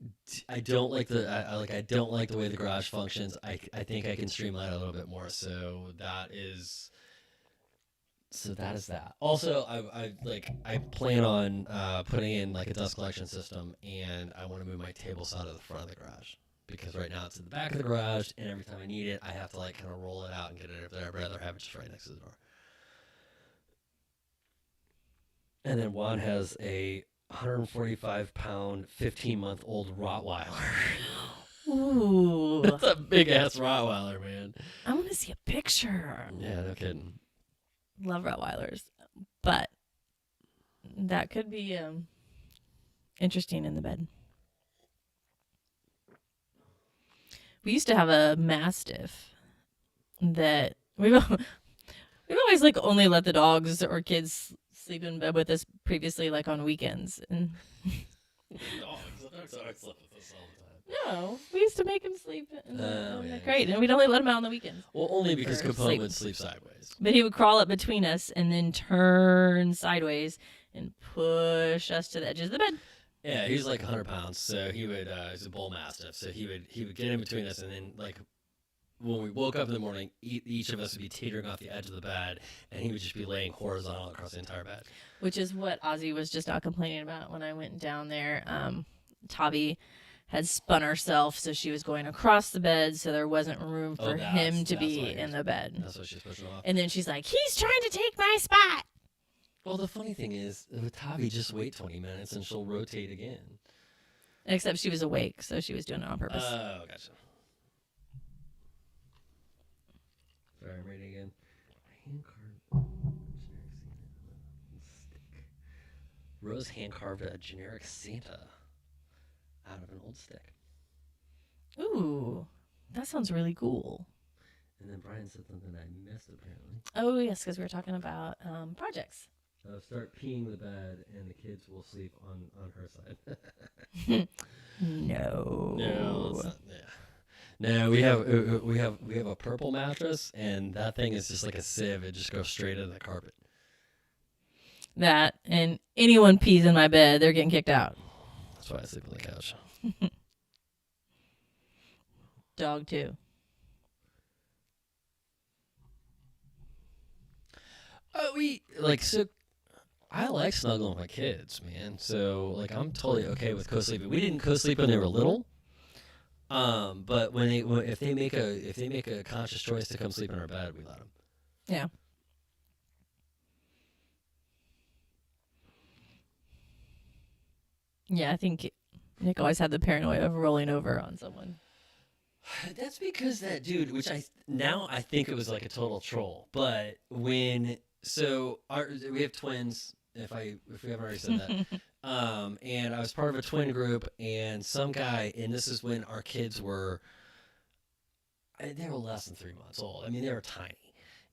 don't like I don't like the way the garage functions. I think I can streamline it a little bit more. So that is that. Also, I plan on putting in a dust collection system, and I want to move my table saw to the front of the garage because right now it's in the back of the garage, and every time I need it, I have to kind of roll it out and get it over there. I'd rather have it just right next to the door. And then Juan has a 145-pound, 15-month-old Rottweiler. Ooh. That's a big-ass Rottweiler, man. I want to see a picture. Yeah, no kidding. Love Rottweilers. But that could be interesting in the bed. We used to have a Mastiff that we've always only let the dogs or kids sleep in bed with us previously, on weekends. And dogs slept with us all the time. No, we used to make him sleep in the crate, and we'd only let him out on the weekends. Well, only because Capone would sleep sideways. But he would crawl up between us and then turn sideways and push us to the edge of the bed. Yeah, he's 100 pounds, so he would. He's a bull mastiff, so he would get in between us, and then when we woke up in the morning, each of us would be teetering off the edge of the bed, and he would just be laying horizontal across the entire bed. Which is what Ozzy was just not complaining about when I went down there. Tavi had spun herself, so she was going across the bed, so there wasn't room for him to that's be why in the bed. That's what she's pushing off. And then she's like, he's trying to take my spot. Well, the funny thing is, with Tavi, just wait 20 minutes and she'll rotate again. Except she was awake, so she was doing it on purpose. Oh, gotcha. Sorry, I'm reading again. Rose hand carved a generic Santa out of an old stick. Ooh, that sounds really cool. And then Brian said something I missed, apparently. Oh, yes, because we were talking about projects. Start peeing the bed, and the kids will sleep on her side. No. No, it's not, yeah. No, we have a purple mattress, and that thing is just like a sieve. It just goes straight into the carpet. That, and anyone pees in my bed, they're getting kicked out. That's why I sleep on the couch. Dog, too. So I like snuggling with my kids, man. So, like, I'm totally okay with co-sleeping. We didn't co-sleep when they were little. But if they make a conscious choice to come sleep in our bed, we let them. Yeah. Yeah, I think Nick always had the paranoia of rolling over on someone. That's because that dude, which I think it was like a total troll. But we have twins. If we haven't already said that, and I was part of a twin group, and some guy, and this is when our kids were, they were less than 3 months old. I mean, they were tiny.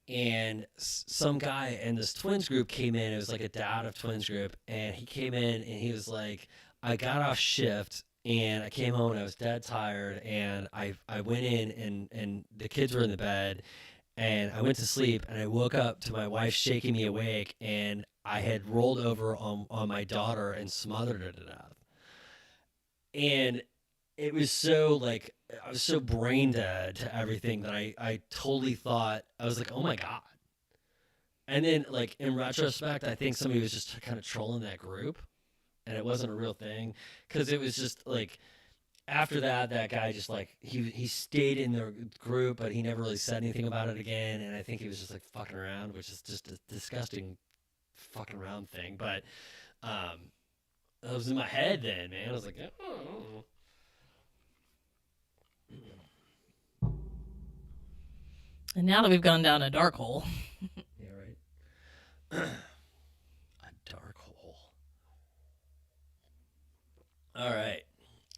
And some guy in this twins group came in. It was like a dad of twins group, and he came in and he was like, I got off shift and I came home and I was dead tired, and I went in and the kids were in the bed, and I went to sleep, and I woke up to my wife shaking me awake, and I had rolled over on my daughter and smothered her to death. And it was so like, I was so brain dead to everything that I totally thought, I was like, oh my God. And then, like, in retrospect, I think somebody was just kind of trolling that group, and it wasn't a real thing, because it was just like, after that guy just like, he stayed in the group, but he never really said anything about it again. And I think he was just like fucking around, which is just a disgusting fucking around thing. But it was in my head then, man. I was like, oh. And now that we've gone down a dark hole. Yeah, right. A dark hole. All right.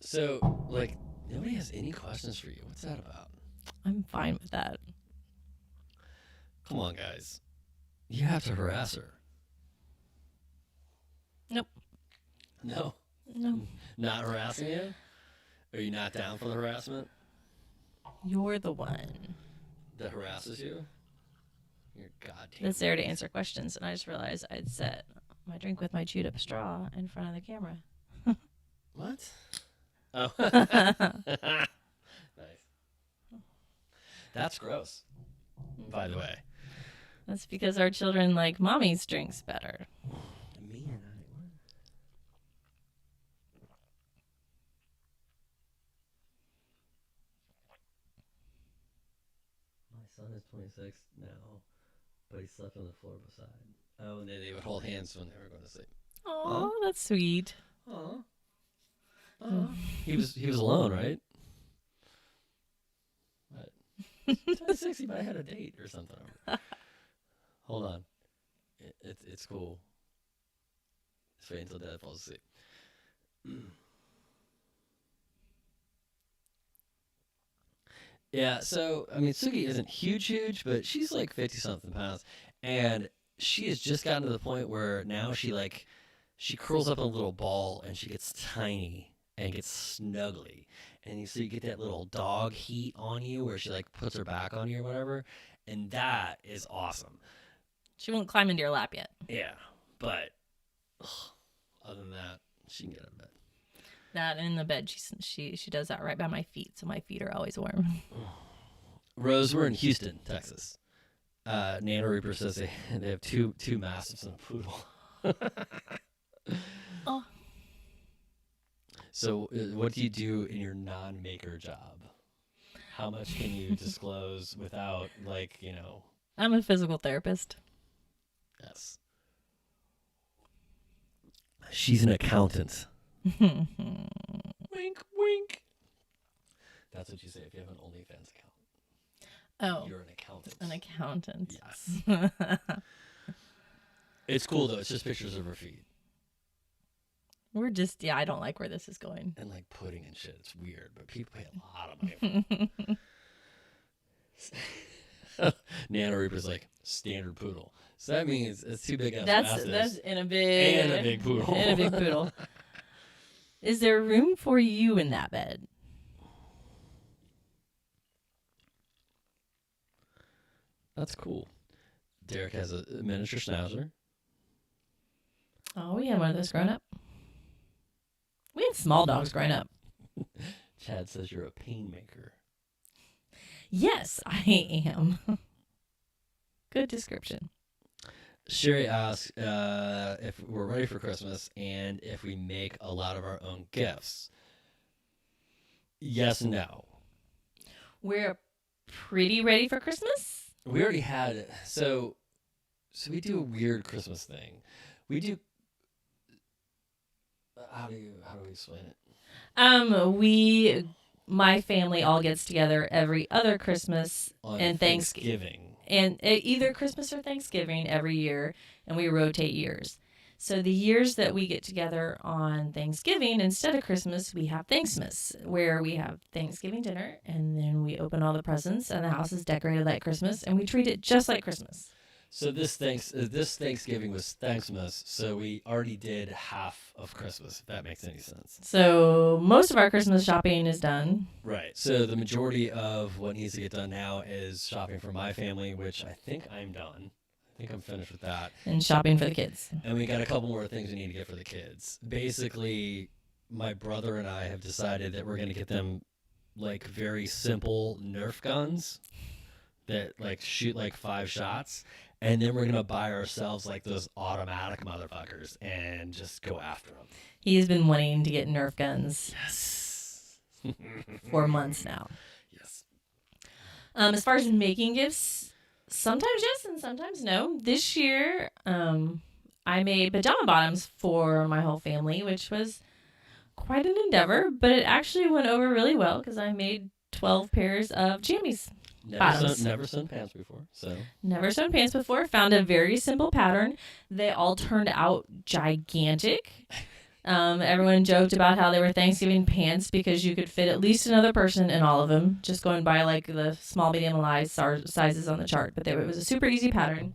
So, like, nobody has any questions for you. What's that about? I'm fine with that. Come on, guys. You have to harass her. Nope. No? No. Not harassing you? Are you not down for the harassment You're the one that harasses you? You're goddamn. that's there to answer questions. And I just realized I'd set my drink with my chewed up straw in front of the camera. What? Oh. Nice. That's gross, by the way. That's because our children like mommy's drinks better. Me and I. My son is 26 now, but he slept on the floor beside. Oh, and then they would hold hands when they were going to sleep. Oh, that's sweet. Aw. He was alone, right? What? 26, he might have had a date or something. Hold on. It's cool. Just wait until Dad falls asleep. Yeah, so, I mean, Suki isn't huge, but she's like 50-something pounds. And she has just gotten to the point where now she curls up in a little ball and she gets tiny and gets snuggly. And so you get that little dog heat on you where she like puts her back on you or whatever. And that is awesome. She won't climb into your lap yet. Yeah, but other than that, she can get out of bed. That and in the bed, she does that right by my feet, so my feet are always warm. Rose, we're in Houston, Texas. Nana Reaper says they have two mastiffs and a poodle. Oh. So, what do you do in your non-maker job? How much can you disclose without, like, I'm a physical therapist. Yes. She's an accountant. Wink, wink. That's what you say if you have an OnlyFans account. Oh, You're an accountant. an accountant. Yes. It's cool, though. It's just pictures of her feet. We're just, I don't like where this is going. And, like, pudding and shit. It's weird, but people pay a lot of money for it. Nana Reaper's like, standard poodle. So that means it's too big. That's in a big... And a big poodle. And a big poodle. Is there room for you in that bed? That's cool. Derek has a miniature schnauzer. Oh, we had one of those growing up. We had small dogs growing up. Chad says you're a pain maker. Yes, I am. Good description. Sherry asks if we're ready for Christmas and if we make a lot of our own gifts. Yes and no. We're pretty ready for Christmas. We already had it. So we do a weird Christmas thing. We do. How do we explain it? My family all gets together every other Christmas On and Thanksgiving. And either Christmas or Thanksgiving every year, and we rotate years. So the years that we get together on Thanksgiving instead of Christmas, we have Thanksmas, where we have Thanksgiving dinner, and then we open all the presents, and the house is decorated like Christmas, and we treat it just like Christmas. So this Thanksgiving was Thanksmas, so we already did half of Christmas, if that makes any sense. So most of our Christmas shopping is done. Right. So the majority of what needs to get done now is shopping for my family, which I think I'm done. I think I'm finished with that. And shopping for the kids. And we got a couple more things we need to get for the kids. Basically, my brother and I have decided that we're going to get them like very simple Nerf guns that like shoot like 5 shots. And then we're going to buy ourselves like those automatic motherfuckers and just go after them. He's been wanting to get Nerf guns Yes. for months now. Yes. As far as making gifts, sometimes yes and sometimes no. This year, I made pajama bottoms for my whole family, which was quite an endeavor, but it actually went over really well because I made 12 pairs of jammies. Never sewn pants before, so. Never sewn pants before. Found a very simple pattern. They all turned out gigantic. Everyone joked about how they were Thanksgiving pants because you could fit at least another person in all of them, just going by like the small, medium, and large sizes on the chart. But it was a super easy pattern.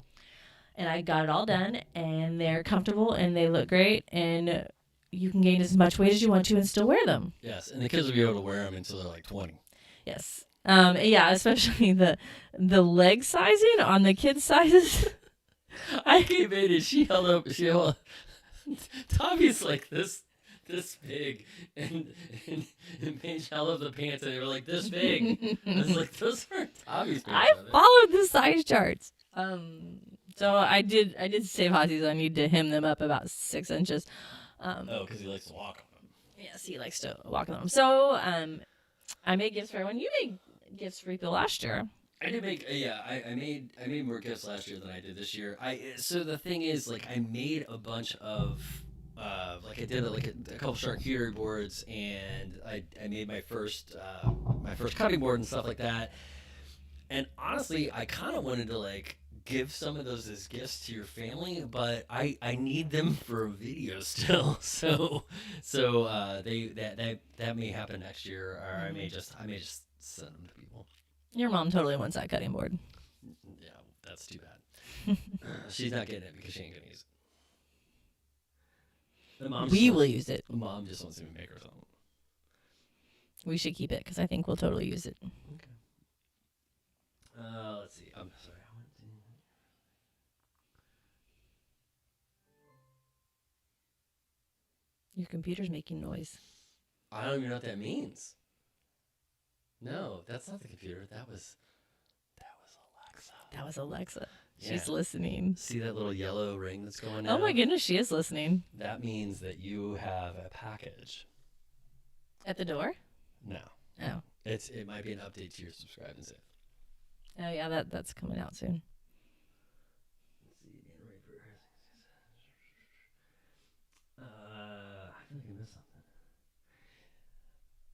And I got it all done, and they're comfortable, and they look great, and you can gain as much weight as you want to and still wear them. Yes, and the kids will be able to wear them until they're like 20. Yes. Yeah, especially the leg sizing on the kids' sizes. I came in and she held up. Tommy's like this big, and Paige held up the pants, and they were like this big. I was like, those aren't Tommy's pants. I followed the size charts. So I did save Hozzie's. I need to hem them up about 6 inches. Because he likes to walk on them. Yes, he likes to walk on them. So I made gifts for everyone. You made gifts for people last year. I did make I made more gifts last year than I did this year. So the thing is, like, I made a bunch of like I did a couple charcuterie boards, and I made my first cutting board and stuff like that. And honestly, I kind of wanted to like give some of those as gifts to your family, but I need them for a video still. So that may happen next year, or I may just send them to people. Your mom totally wants that cutting board. Yeah, that's too bad. She's not getting it because she ain't gonna use it. We will use it. Mom just wants me to make her something. We should keep it because I think we'll totally use it. Okay. Let's see. I'm sorry. Your computer's making noise. I don't even know what that means. No, that's not the computer. That was Alexa. That was Alexa. Yeah. She's listening. See that little yellow ring that's going on? Oh my goodness, she is listening. That means that you have a package. At the door? No. Oh. It might be an update to your subscribe and save. Oh, yeah, that's coming out soon. Let's see. I feel like I missed something.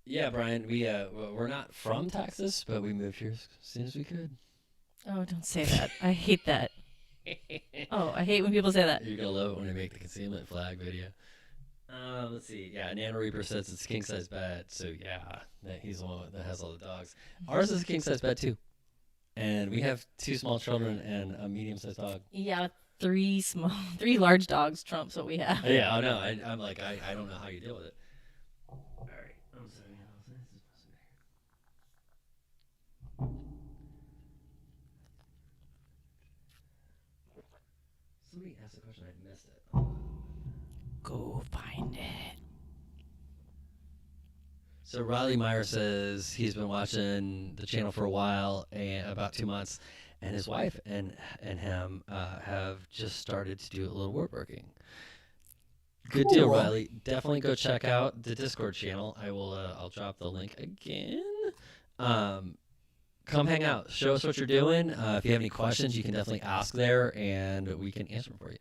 Yeah, Brian, we're not from Texas, but we moved here as soon as we could. Oh, don't say that. I hate that. Oh, I hate when people say that. You're gonna love it when I make the concealment flag video. Let's see. Yeah, Nana Reaper says it's a king size bed, so yeah, he's the one that has all the dogs. Ours is a king size bed too, and we have 2 small children and a medium sized dog. Yeah, 3 large dogs trumps what we have. Yeah, I know. I'm like, I don't know how you deal with it. All right, I'm sorry. Somebody asked a question, I missed it. Go find it. So Riley Meyer says he's been watching the channel for a while, and about 2 months, and his wife and him have just started to do a little woodworking. Good deal, Riley. Definitely go check out the Discord channel. I'll drop the link again. Come hang out. Show us what you're doing. If you have any questions, you can definitely ask there, and we can answer them for you.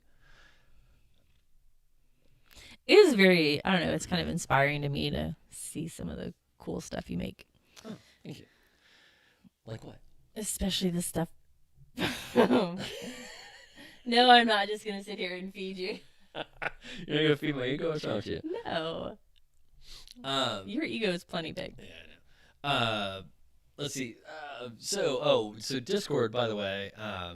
It is very, I don't know, it's kind of inspiring to me to see some of the cool stuff you make. Oh, thank you. Like what? Especially the stuff. No, I'm not just going to sit here and feed you. You're not going to feed my ego? What's wrong with you? No. Your ego is plenty big. Yeah, I know. Let's see. So Discord, by the way, I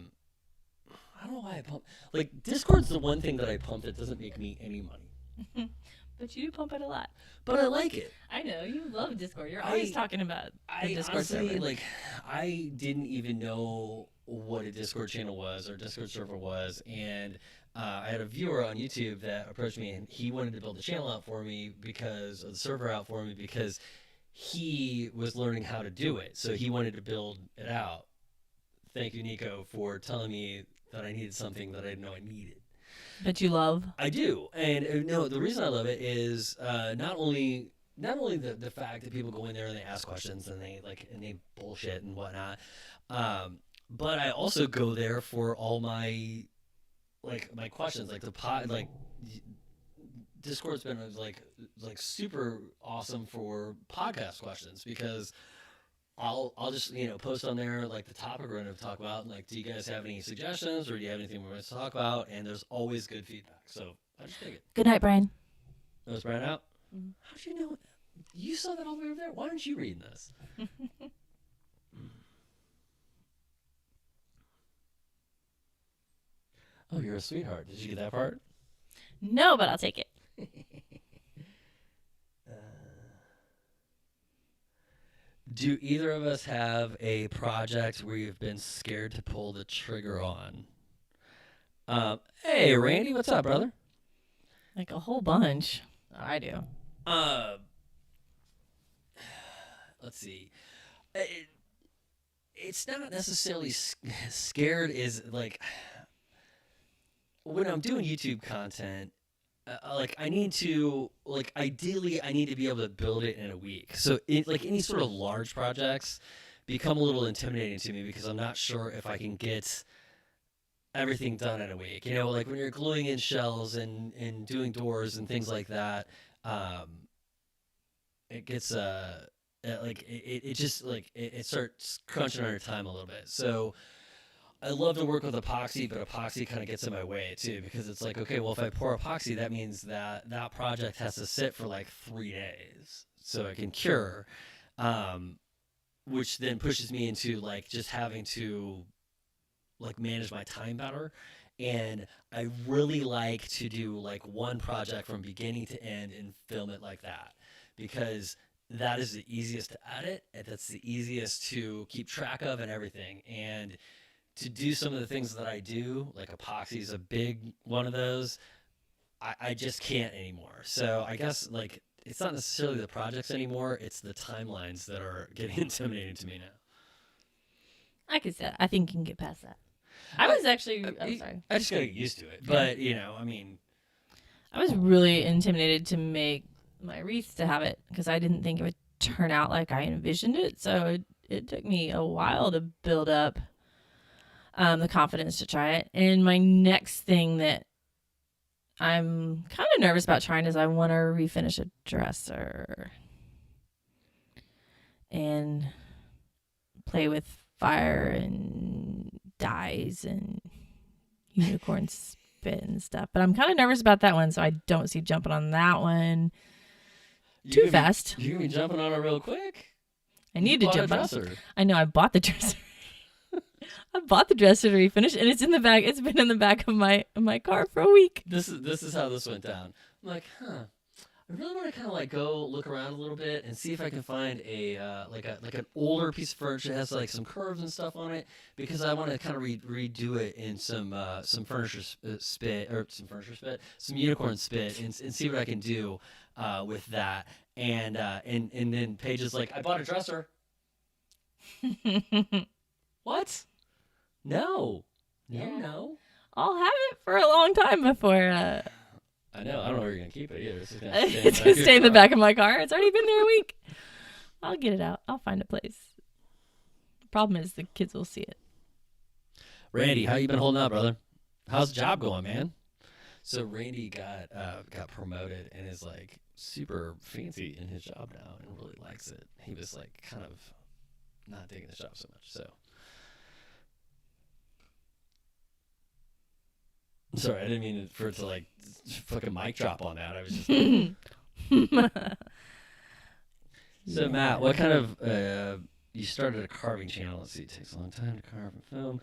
don't know why I pump. Like, Discord's the one thing that I pump that doesn't make me any money. But you do pump it a lot. But I like it. I know. You love Discord. You're always talking about the Discord honestly, server. like, I didn't even know what a Discord channel was or Discord server was. And I had a viewer on YouTube that approached me, and he wanted to build the channel out for me because, or the server out for me, because he was learning how to do it. So he wanted to build it out. Thank you, Nico, for telling me that I needed something that I didn't know I needed. But you love. I do, and no, the reason I love it is not only the fact that people go in there and they ask questions and they bullshit and whatnot, but I also go there for all my questions, Discord's been like super awesome for podcast questions because I'll just post on there like the topic we're going to talk about, and like, do you guys have any suggestions or do you have anything we're going to talk about? And there's always good feedback, so I just take it. Good night, Brian. Oh, is Brian out? Mm-hmm. How'd you know? You saw that all the way over there. Why aren't you reading this? Oh, you're a sweetheart. Did you get that part? No, but I'll take it. Do either of us have a project where you've been scared to pull the trigger on? Hey, Randy, what's up, brother? Like a whole bunch. I do. Let's see. It's not necessarily scared. Is like when I'm doing YouTube content. I need to, ideally, I need to be able to build it in a week. So, any sort of large projects become a little intimidating to me because I'm not sure if I can get everything done in a week. When you're gluing in shells and doing doors and things like that, it gets, it starts crunching on your time a little bit. So, I love to work with epoxy, but epoxy kind of gets in my way too, because it's like, okay, well, if I pour epoxy, that means that project has to sit for 3 days so it can cure, which then pushes me into just having to manage my time better. And I really like to do one project from beginning to end and film it like that, because that is the easiest to edit, and that's the easiest to keep track of and everything. And to do some of the things that I do, like epoxy is a big one of those, I just can't anymore. So I guess it's not necessarily the projects anymore, it's the timelines that are getting intimidating to me now. I could say I think you can get past that. I was actually, I'm sorry. I just got to get used to it. But, I mean. I was really intimidated to make my wreath to have it because I didn't think it would turn out like I envisioned it. So it took me a while to build up the confidence to try it. And my next thing that I'm kind of nervous about trying is I want to refinish a dresser and play with fire and dyes and unicorn spit and stuff. But I'm kind of nervous about that one, so I don't see jumping on that one too fast. You're going to be jumping on it real quick? I need to jump on it. I know, I bought the dresser. I bought the dresser to refinish, and it's in the back. It's been in the back of my car for a week. This is how this went down. I'm like, I really want to kind of like go look around a little bit and see if I can find a like an older piece of furniture that has like some curves and stuff on it, because I want to kind of redo it in some furniture spit, some unicorn spit, and see what I can do with that. And then Paige is like, I bought a dresser. What? No. I'll have it for a long time before. I know. I don't know where you're gonna keep it either. It's gonna stay in the back of my car. It's already been there a week. I'll get it out. I'll find a place. The problem is the kids will see it. Randy, how you been holding up, brother? How's the job going, man? So Randy got promoted and is like super fancy in his job now and really likes it. He was like kind of not digging the job so much. So I'm sorry, I didn't mean for it to like fucking mic drop on that. I was just So Matt, what kind of you started a carving channel. Let's see, it takes a long time to carve and film.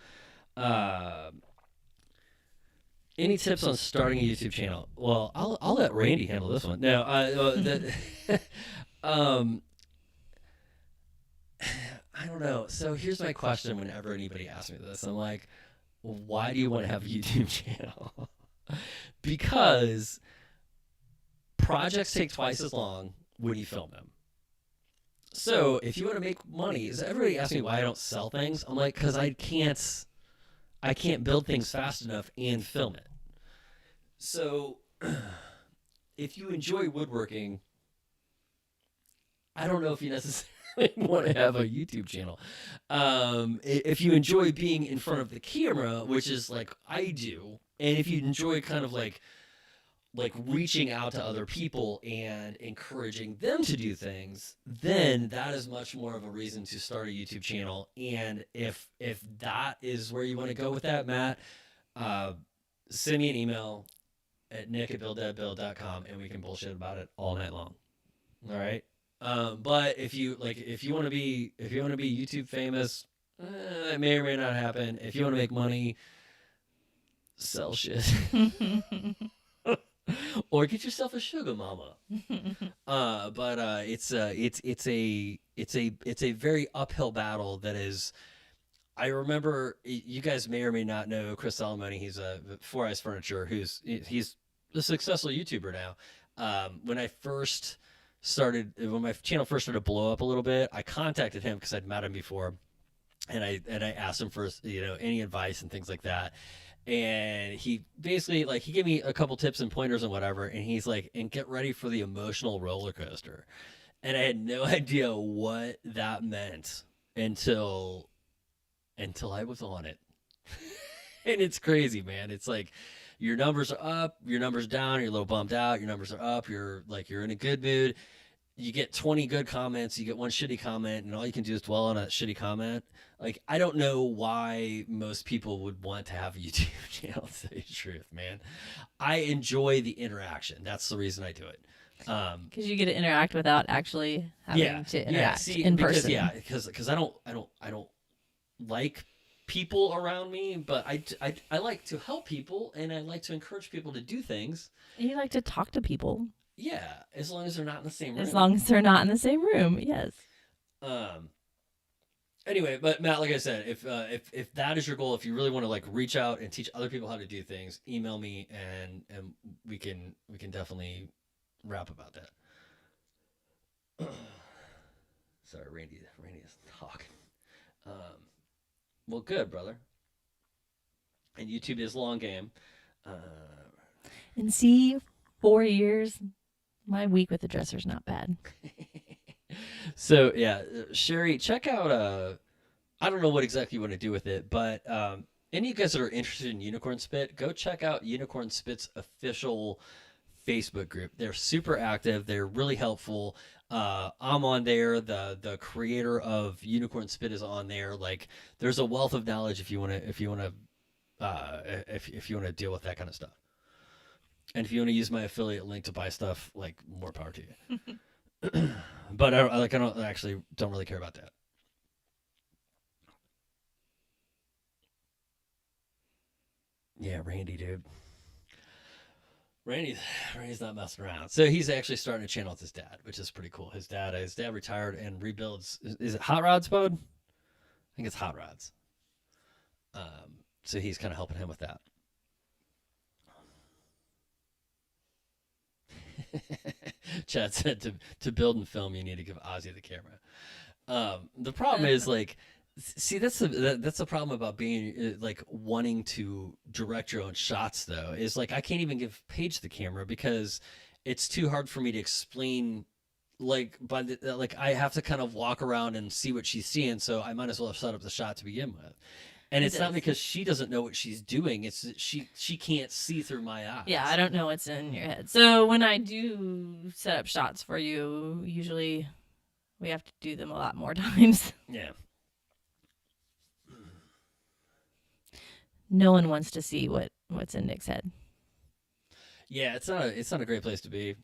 Any tips on starting a YouTube channel? Well, I'll let Randy handle this one. No, I don't know. So here's my question whenever anybody asks me this. I'm like, why do you want to have a YouTube channel? Because projects take twice as long when you film them. So if you want to make money, everybody asks me why I don't sell things. I'm like, because I can't build things fast enough and film it. So if you enjoy woodworking, I don't know if you necessarily want to have a YouTube channel. If you enjoy being in front of the camera, which is like I do, and if you enjoy kind of like reaching out to other people and encouraging them to do things, then that is much more of a reason to start a YouTube channel. And if that is where you want to go with that, Matt, send me an email at nick@builddadbuild.com and we can bullshit about it all night long. All right. But if you want to be YouTube famous, it may or may not happen. If you want to make money, sell shit. Or get yourself a sugar mama. But it's a very uphill battle that is. I remember, you guys may or may not know Chris Salamone. He's a Four Eyes Furniture. He's a successful YouTuber now. When my channel first started to blow up a little bit, I contacted him because I'd met him before, and I asked him for any advice and things like that. And he basically he gave me a couple tips and pointers and whatever, and he's like, and get ready for the emotional roller coaster. And I had no idea what that meant until I was on it. And it's crazy, man. It's like your numbers are up, your numbers down, you're a little bummed out, your numbers are up, you're in a good mood. You get 20 good comments, you get one shitty comment, and all you can do is dwell on a shitty comment. Like, I don't know why most people would want to have a YouTube channel, to tell you the truth, man. I enjoy the interaction. That's the reason I do it. Because you get to interact without actually having to interact in person. Because I don't like people around me, but I like to help people, and I like to encourage people to do things. And you like to talk to people. Yeah, as long as they're not in the same room. As long as they're not in the same room, yes. Anyway, but Matt, like I said, if that is your goal, if you really want to reach out and teach other people how to do things, email me and we can definitely rap about that. Sorry, Randy is talking. Well, good, brother. And YouTube is long game. And see, 4 years, My week with the dresser's not bad. So yeah, Sherry, check out. I don't know what exactly you want to do with it, but any of you guys that are interested in Unicorn Spit, go check out Unicorn Spit's official Facebook group. They're super active. They're really helpful. I'm on there. The creator of Unicorn Spit is on there. Like, there's a wealth of knowledge if you want to if you want to deal with that kind of stuff. And if you want to use my affiliate link to buy stuff, like, more power to you. But I don't really care about that. Yeah, Randy, dude. Randy's not messing around. So he's actually starting a channel with his dad, which is pretty cool. His dad retired and rebuilds. Is it hot rods, bud? I think it's hot rods. So he's kind of helping him with that. Chad said to build and film, you need to give Ozzy the camera. The problem is, like, see, that's the problem about being like wanting to direct your own shots, though, is like I can't even give Paige the camera because it's too hard for me to explain. Like, like I have to kind of walk around and see what she's seeing, so I might as well have set up the shot to begin with. And it's not because she doesn't know what she's doing. It's that she can't see through my eyes. Yeah, I don't know what's in your head. So when I do set up shots for you, usually we have to do them a lot more times. Yeah. No one wants to see what's in Nick's head. Yeah, it's not a great place to be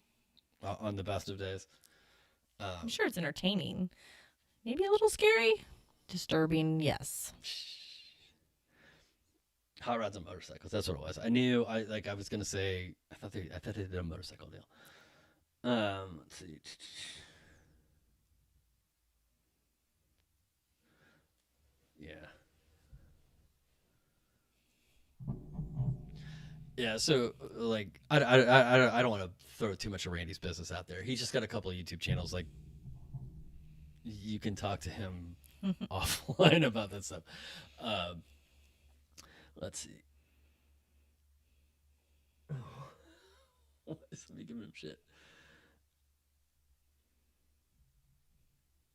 on the best of days. I'm sure it's entertaining. Maybe a little scary. Disturbing, yes. Hot rods and motorcycles. That's what it was. I knew. I was gonna say. I thought they did a motorcycle deal. Let's see. Yeah. Yeah. So, like, I don't want to throw too much of Randy's business out there. He's just got a couple of YouTube channels. Like, you can talk to him offline about that stuff. Let's see. Why is somebody giving him shit?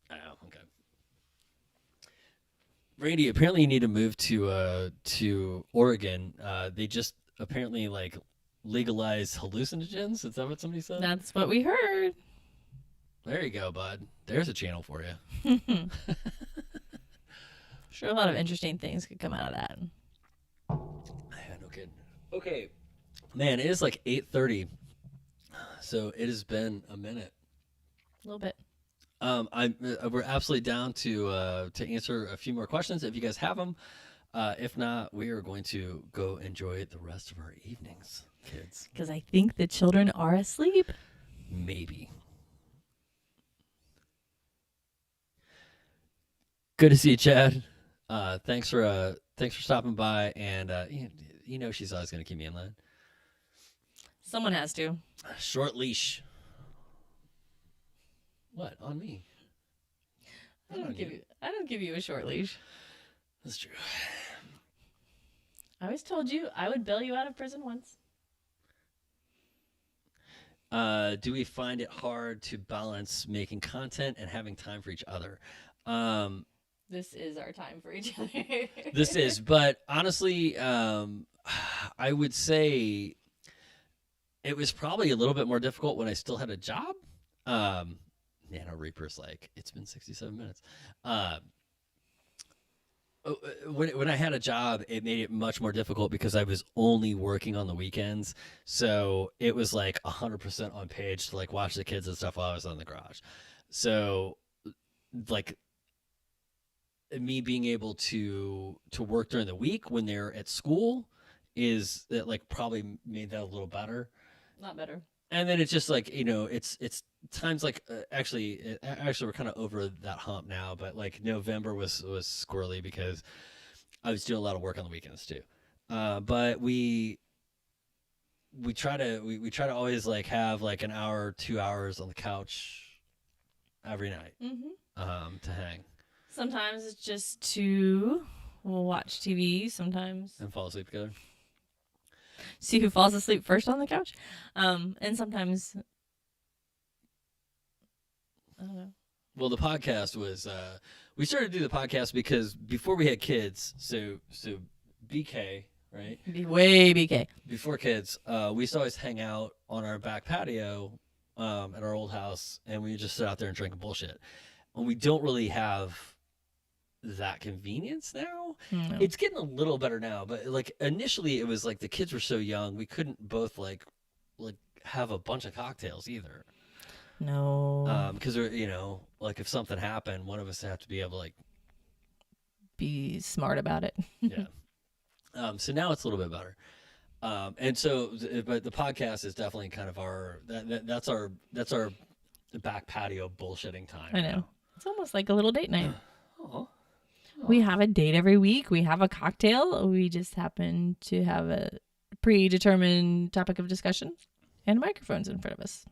Oh, okay. Randy, apparently you need to move to Oregon. They just apparently like legalize hallucinogens. Is that what somebody said? That's what we heard. There you go, bud. There's a channel for you. Sure, a lot of interesting things could come out of that. Yeah, no kidding. Okay, man, it is like 8:30, so it has been a minute. A little bit. We're absolutely down to answer a few more questions if you guys have them. If not, we are going to go enjoy the rest of our evenings, kids. Because I think the children are asleep. Maybe. Good to see you, Chad. Thanks for stopping by, and you know she's always going to keep me in line. Someone has to. Short leash. What on me? I don't give you a short leash. That's true. I always told you I would bail you out of prison once. Do we find it hard to balance making content and having time for each other? This is our time for each other. This is, but honestly, I would say it was probably a little bit more difficult when I still had a job. Nano Reaper's like, it's been 67 minutes. When I had a job, it made it much more difficult because I was only working on the weekends. So it was like 100% on Paige to like watch the kids and stuff while I was in the garage. So like me being able to work during the week when they're at school is that like probably made that a little better. Not better. And then it's just like, you know, it's times like actually we're kind of over that hump now, but like November was squirrely because I was doing a lot of work on the weekends too. But we try to always like have like an hour, 2 hours on the couch every night to hang. Sometimes it's just we'll watch TV sometimes. And fall asleep together. See who falls asleep first on the couch. And sometimes I don't know. Well, the podcast was we started to do the podcast because before we had kids, so BK, right? Way BK. Before kids, we used to always hang out on our back patio at our old house, and we would just sit out there and drink bullshit. And we don't really have that convenience now. No. It's getting a little better now, but like initially it was like the kids were so young, we couldn't both like have a bunch of cocktails either. No. Because like if something happened, one of us had to be able to like Be smart about it. yeah. So now it's a little bit better. And so, but the podcast is definitely kind of that's our back patio bullshitting time. I know. now. It's almost like a little date night. Oh. We have a date every week. We have a cocktail. We just happen to have a predetermined topic of discussion and microphones in front of us.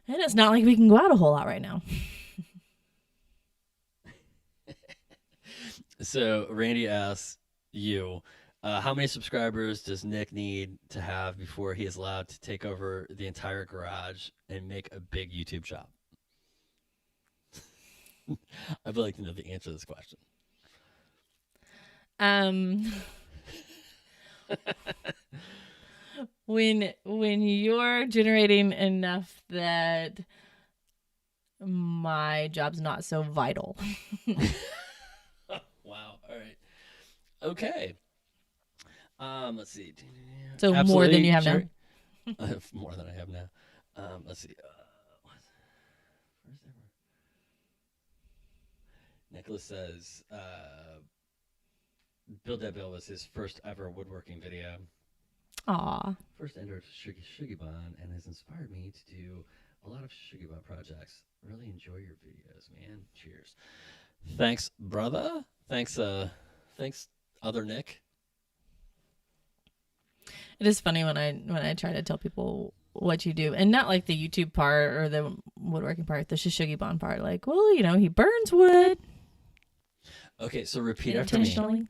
And it's not like we can go out a whole lot right now. So Randy asks you, how many subscribers does Nick need to have before he is allowed to take over the entire garage and make a big YouTube shop? I'd like to know the answer to this question. When you're generating enough that my job's not so vital. Wow. All right. Okay. Let's see. So more than you have now. I have more than I have now. Let's see. First ever. Nicholas says, Build That Bill was his first ever woodworking video. Aw. First entered Shugibon and has inspired me to do a lot of Shugibon projects. Really enjoy your videos, man. Cheers. Thanks, brother. Thanks, other Nick. It is funny when I try to tell people what you do, and not like the YouTube part or the woodworking part, the Shishugibon part. Like, well, he burns wood. Okay, so repeat after me. Intentionally.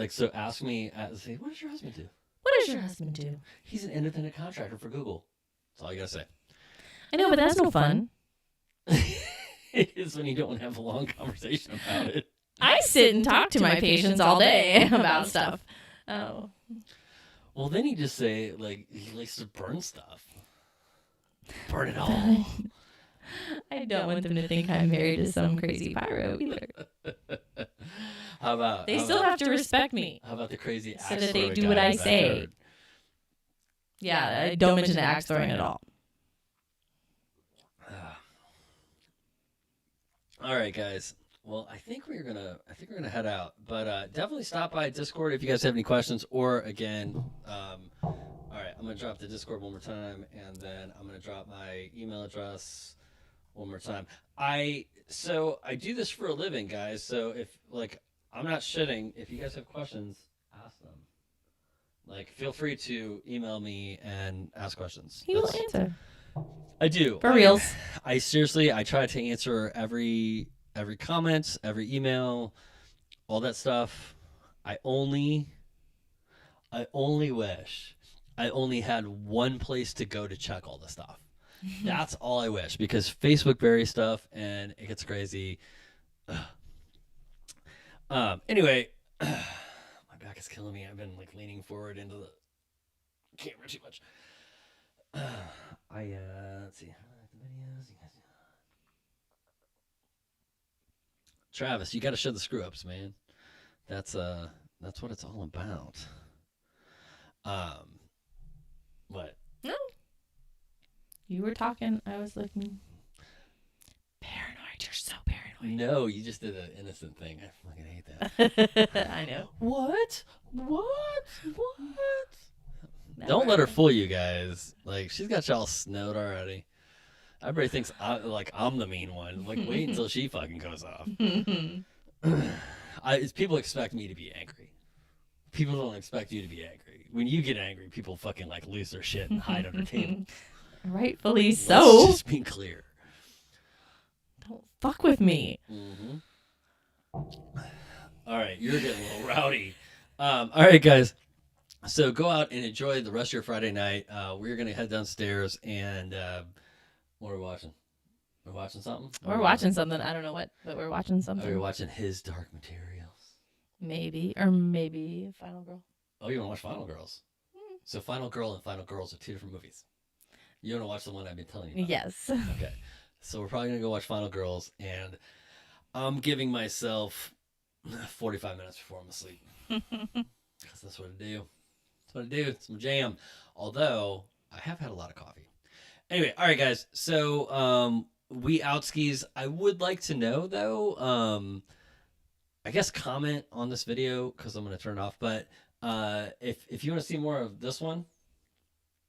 So ask me, say, what does your husband do? What does your husband do? He's an independent contractor for Google. That's all you gotta say. I know, but that's no fun. It is when you don't want to have a long conversation about it. I sit and talk to my patients all day about stuff. Oh. Well, then you just say, like, he likes to burn stuff. Burn it all. I don't want them to think I'm married to some crazy pyro either. How about... They still have to respect me. How about the crazy axe so that they throwing do guy what I in the say. backyard? Yeah, I don't mention the axe throwing at all. All right, guys. Well, I think we're gonna head out, but definitely stop by Discord if you guys have any questions. Or again, all right, I'm gonna drop the Discord one more time, and then I'm gonna drop my email address one more time. I do this for a living, guys. So if I'm not shitting, if you guys have questions, ask them. Like, feel free to email me and ask questions. He will answer. I do. For reals. I seriously, I try to answer every comment, every email, all that stuff. I only wish I only had one place to go to check all the stuff. That's all I wish, because Facebook buries stuff and it gets crazy. Anyway, my back is killing me. I've been leaning forward into the camera too much. Let's see. Videos, you guys. Travis, you got to show the screw ups, man. That's what it's all about. What? No. You were talking. I was looking. Paranoid. You're so paranoid. No, you just did an innocent thing. I fucking hate that. I know. What? Don't let her fool you guys. She's got y'all snowed already. Everybody thinks I'm the mean one. Wait until she fucking goes off. People expect me to be angry. People don't expect you to be angry. When you get angry, people fucking lose their shit and hide under tables. Rightfully so. Let's just be clear. Don't fuck with me. Mm-hmm. All right, you're getting a little rowdy. All right, guys. So go out and enjoy the rest of your Friday night. We're gonna head downstairs and what are we watching? We're watching something. We're watching something. I don't know what, but we're watching Are we something. watching His Dark Materials? Maybe Final Girl. Oh, you want to watch Final Girls? So Final Girl and Final Girls are two different movies. You want to watch the one I've been telling you about? Yes. Okay. So we're probably gonna go watch Final Girls, and I'm giving myself 45 minutes before I'm asleep. Because that's what I do. That's what I do. It's my jam. Although I have had a lot of coffee. Anyway, all right, guys. So we outskis. I would like to know though. I guess comment on this video because I'm gonna turn it off. But if you want to see more of this one,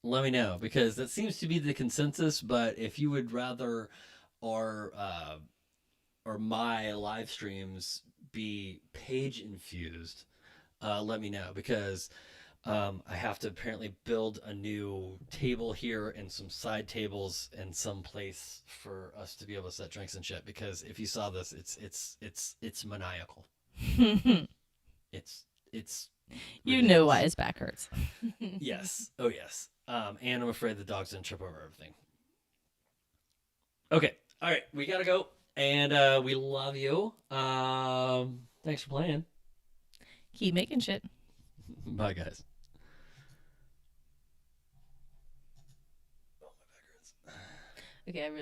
let me know because that seems to be the consensus. But if you would rather or my live streams be Paige infused, let me know because I have to apparently build a new table here and some side tables and some place for us to be able to set drinks and shit. Because if you saw this, it's maniacal. It's You know why his back hurts. Yes. Oh yes. And I'm afraid the dog's gonna trip over everything. Okay. All right. We gotta go. And we love you. Thanks for playing. Keep making shit. Bye, guys. Oh, my back hurts. Okay, I really